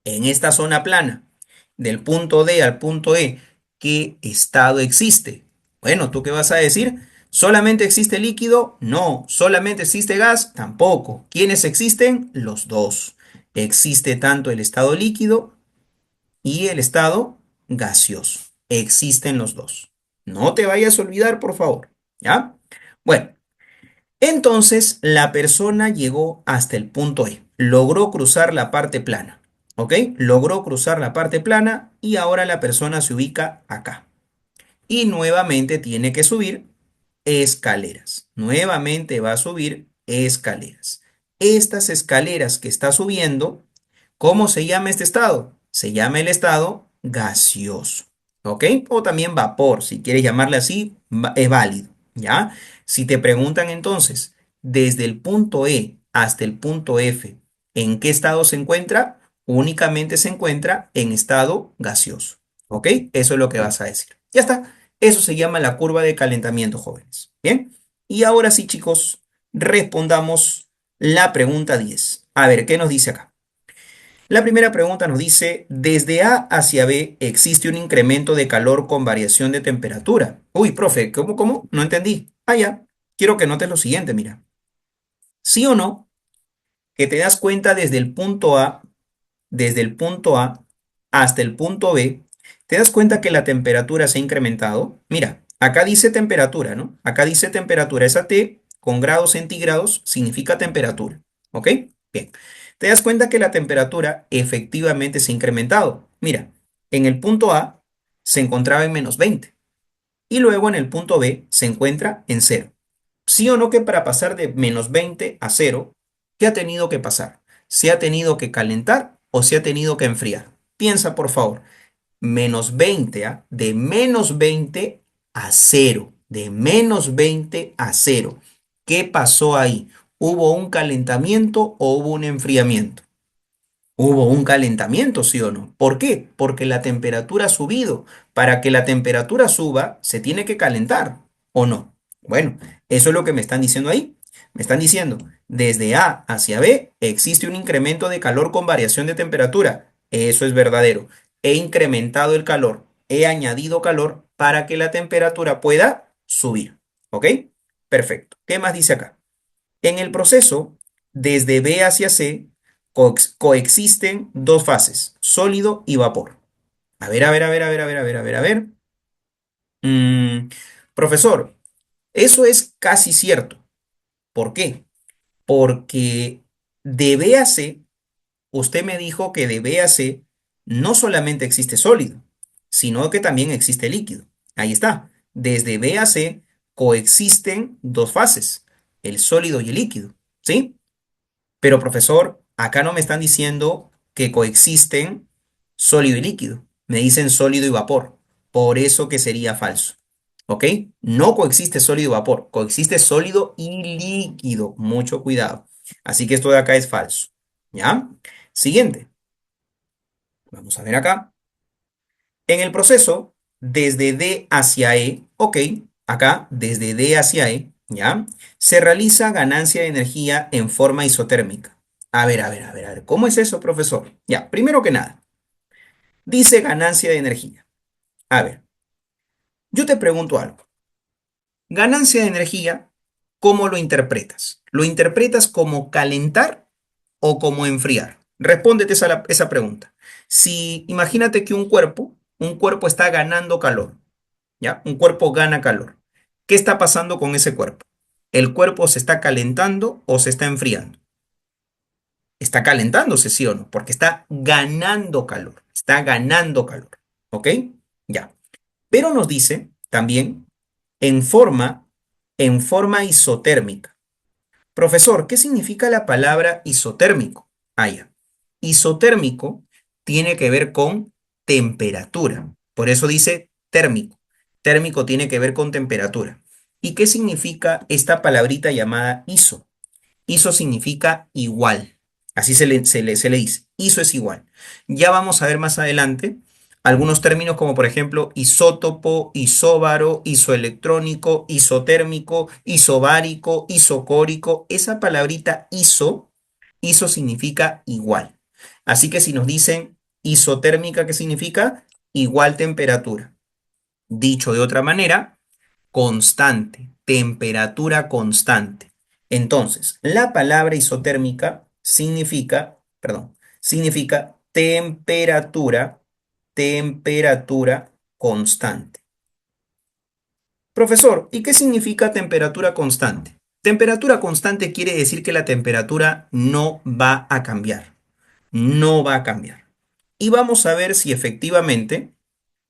en esta zona plana, del punto D al punto E, ¿qué estado existe? Bueno, ¿tú qué vas a decir? ¿Solamente existe líquido? No. ¿Solamente existe gas? Tampoco. ¿Quiénes existen? Los dos. Existe tanto el estado líquido y el estado gaseoso. Existen los dos. No te vayas a olvidar, por favor. ¿Ya? Bueno, entonces la persona llegó hasta el punto E. Logró cruzar la parte plana. ¿Ok? Logró cruzar la parte plana y ahora la persona se ubica acá. Y nuevamente tiene que subir escaleras. Nuevamente va a subir escaleras. Estas escaleras que está subiendo, ¿cómo se llama este estado? Se llama el estado gaseoso. ¿Ok? O también vapor, si quieres llamarle así, es válido. ¿Ya? Si te preguntan entonces, desde el punto E hasta el punto F, ¿en qué estado se encuentra? Únicamente se encuentra en estado gaseoso. ¿Ok? Eso es lo que vas a decir. Ya está. Eso se llama la curva de calentamiento, jóvenes. Bien. Y ahora sí, chicos, respondamos la pregunta 10. A ver, ¿qué nos dice acá? La primera pregunta nos dice, desde A hacia B existe un incremento de calor con variación de temperatura. Uy, profe, ¿cómo? No entendí. Ah, ya. Quiero que notes lo siguiente, mira. ¿Sí o no? Que te das cuenta desde el punto A hasta el punto B, ¿te das cuenta que la temperatura se ha incrementado? Mira, acá dice temperatura, ¿no? Acá dice temperatura. Esa T con grados centígrados significa temperatura. ¿Ok? Bien. ¿Te das cuenta que la temperatura efectivamente se ha incrementado? Mira, en el punto A se encontraba en -20 y luego en el punto B se encuentra en cero. ¿Sí o no que para pasar de -20 a cero, qué ha tenido que pasar? ¿Se ha tenido que calentar o se ha tenido que enfriar? Piensa, por favor. -20, ¿ah? De -20 a cero. De -20 a cero. ¿Qué pasó ahí? ¿Hubo un calentamiento o hubo un enfriamiento? Hubo un calentamiento, ¿sí o no? ¿Por qué? Porque la temperatura ha subido. Para que la temperatura suba, se tiene que calentar, ¿o no? Bueno, eso es lo que me están diciendo ahí. Me están diciendo, desde A hacia B existe un incremento de calor con variación de temperatura. Eso es verdadero. He incrementado el calor, he añadido calor para que la temperatura pueda subir. ¿Ok? Perfecto. ¿Qué más dice acá? En el proceso, desde B hacia C, coexisten dos fases, sólido y vapor. A ver, a ver, a ver, a ver, a ver, a ver, a ver, a ver. Mm, profesor, eso es casi cierto. ¿Por qué? Porque de B a C, usted me dijo que de B a C no solamente existe sólido, sino que también existe líquido. Ahí está. Desde B a C coexisten dos fases, el sólido y el líquido. ¿Sí? Pero profesor, acá no me están diciendo que coexisten sólido y líquido. Me dicen sólido y vapor. Por eso que sería falso. ¿Ok? No coexiste sólido y vapor. Coexiste sólido y líquido. Mucho cuidado. Así que esto de acá es falso. ¿Ya? Siguiente. Vamos a ver acá. En el proceso, desde D hacia E, ok, acá, desde D hacia E, ¿ya? Se realiza ganancia de energía en forma isotérmica. A ver, a ver, a ver, a ver, ¿cómo es eso, profesor? Ya, primero que nada, dice ganancia de energía. A ver, yo te pregunto algo. Ganancia de energía, ¿cómo lo interpretas? ¿Lo interpretas como calentar o como enfriar? Respóndete esa pregunta. Si imagínate que un cuerpo está ganando calor. ¿Ya? Un cuerpo gana calor. ¿Qué está pasando con ese cuerpo? ¿El cuerpo se está calentando o se está enfriando? Está calentándose, ¿sí o no? Porque está ganando calor. Está ganando calor. ¿Ok? Ya. Pero nos dice también en forma, en forma isotérmica. Profesor, ¿qué significa la palabra isotérmico? Ah, ya. Isotérmico tiene que ver con temperatura. Por eso dice térmico. Térmico tiene que ver con temperatura. ¿Y qué significa esta palabrita llamada iso? Iso significa igual. Así se le dice. Iso es igual. Ya vamos a ver más adelante algunos términos como por ejemplo isótopo, isóbaro, isoelectrónico, isotérmico, isobárico, isocórico. Esa palabrita iso significa igual. Así que si nos dicen isotérmica, ¿qué significa? Igual temperatura. Dicho de otra manera, constante, temperatura constante. Entonces, la palabra isotérmica significa temperatura constante. Profesor, ¿y qué significa temperatura constante? Temperatura constante quiere decir que la temperatura no va a cambiar, no va a cambiar. Y vamos a ver si efectivamente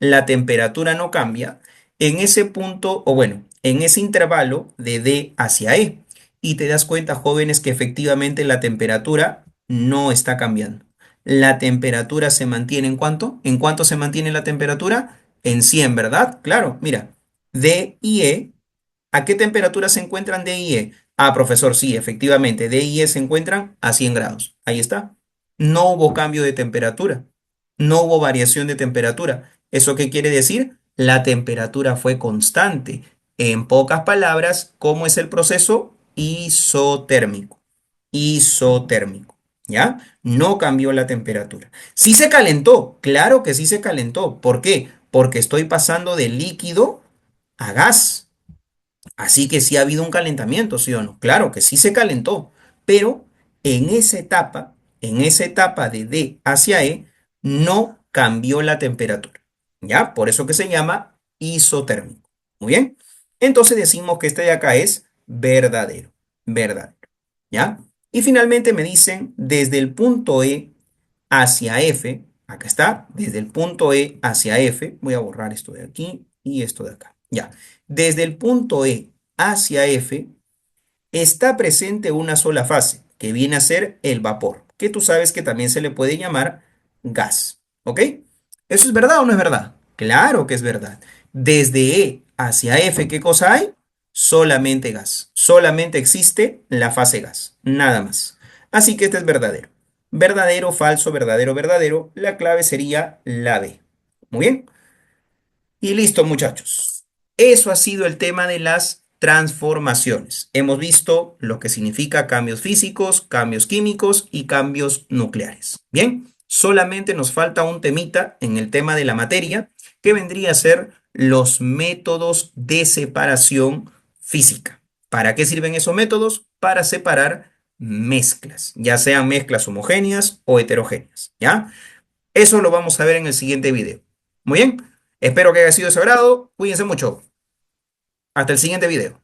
la temperatura no cambia en ese punto, o bueno, en ese intervalo de D hacia E. Y te das cuenta, jóvenes, que efectivamente la temperatura no está cambiando. La temperatura se mantiene ¿en cuánto? ¿En cuánto se mantiene la temperatura? En 100, ¿verdad? Claro, mira, D y E. ¿A qué temperatura se encuentran D y E? Ah, profesor, sí, efectivamente, D y E se encuentran a 100 grados. Ahí está. No hubo cambio de temperatura. No hubo variación de temperatura. ¿Eso qué quiere decir? La temperatura fue constante. En pocas palabras, ¿cómo es el proceso? Isotérmico. Isotérmico. ¿Ya? No cambió la temperatura. Sí se calentó. Claro que sí se calentó. ¿Por qué? Porque estoy pasando de líquido a gas. Así que sí ha habido un calentamiento, ¿sí o no? Claro que sí se calentó, pero en esa etapa de D hacia E, no cambió la temperatura, ¿ya? Por eso que se llama isotérmico. Muy bien. Entonces decimos que este de acá es verdadero, verdadero, ¿ya? Y finalmente me dicen desde el punto E hacia F, acá está, desde el punto E hacia F, voy a borrar esto de aquí y esto de acá, ya. Desde el punto E hacia F está presente una sola fase, que viene a ser el vapor, que tú sabes que también se le puede llamar gas, ¿ok? ¿Eso es verdad o no es verdad? Claro que es verdad. Desde E hacia F, ¿qué cosa hay? Solamente gas. Solamente existe la fase gas, nada más. Así que este es verdadero. Verdadero, falso, verdadero, verdadero. La clave sería la B. Muy bien. Y listo, muchachos. Eso ha sido el tema de las transformaciones. Hemos visto lo que significa cambios físicos, cambios químicos y cambios nucleares. Bien, solamente nos falta un temita en el tema de la materia, que vendría a ser los métodos de separación física. ¿Para qué sirven esos métodos? Para separar mezclas, ya sean mezclas homogéneas o heterogéneas, ¿ya? Eso lo vamos a ver en el siguiente video. Muy bien, espero que haya sido de su agrado. Cuídense mucho. Hasta el siguiente video.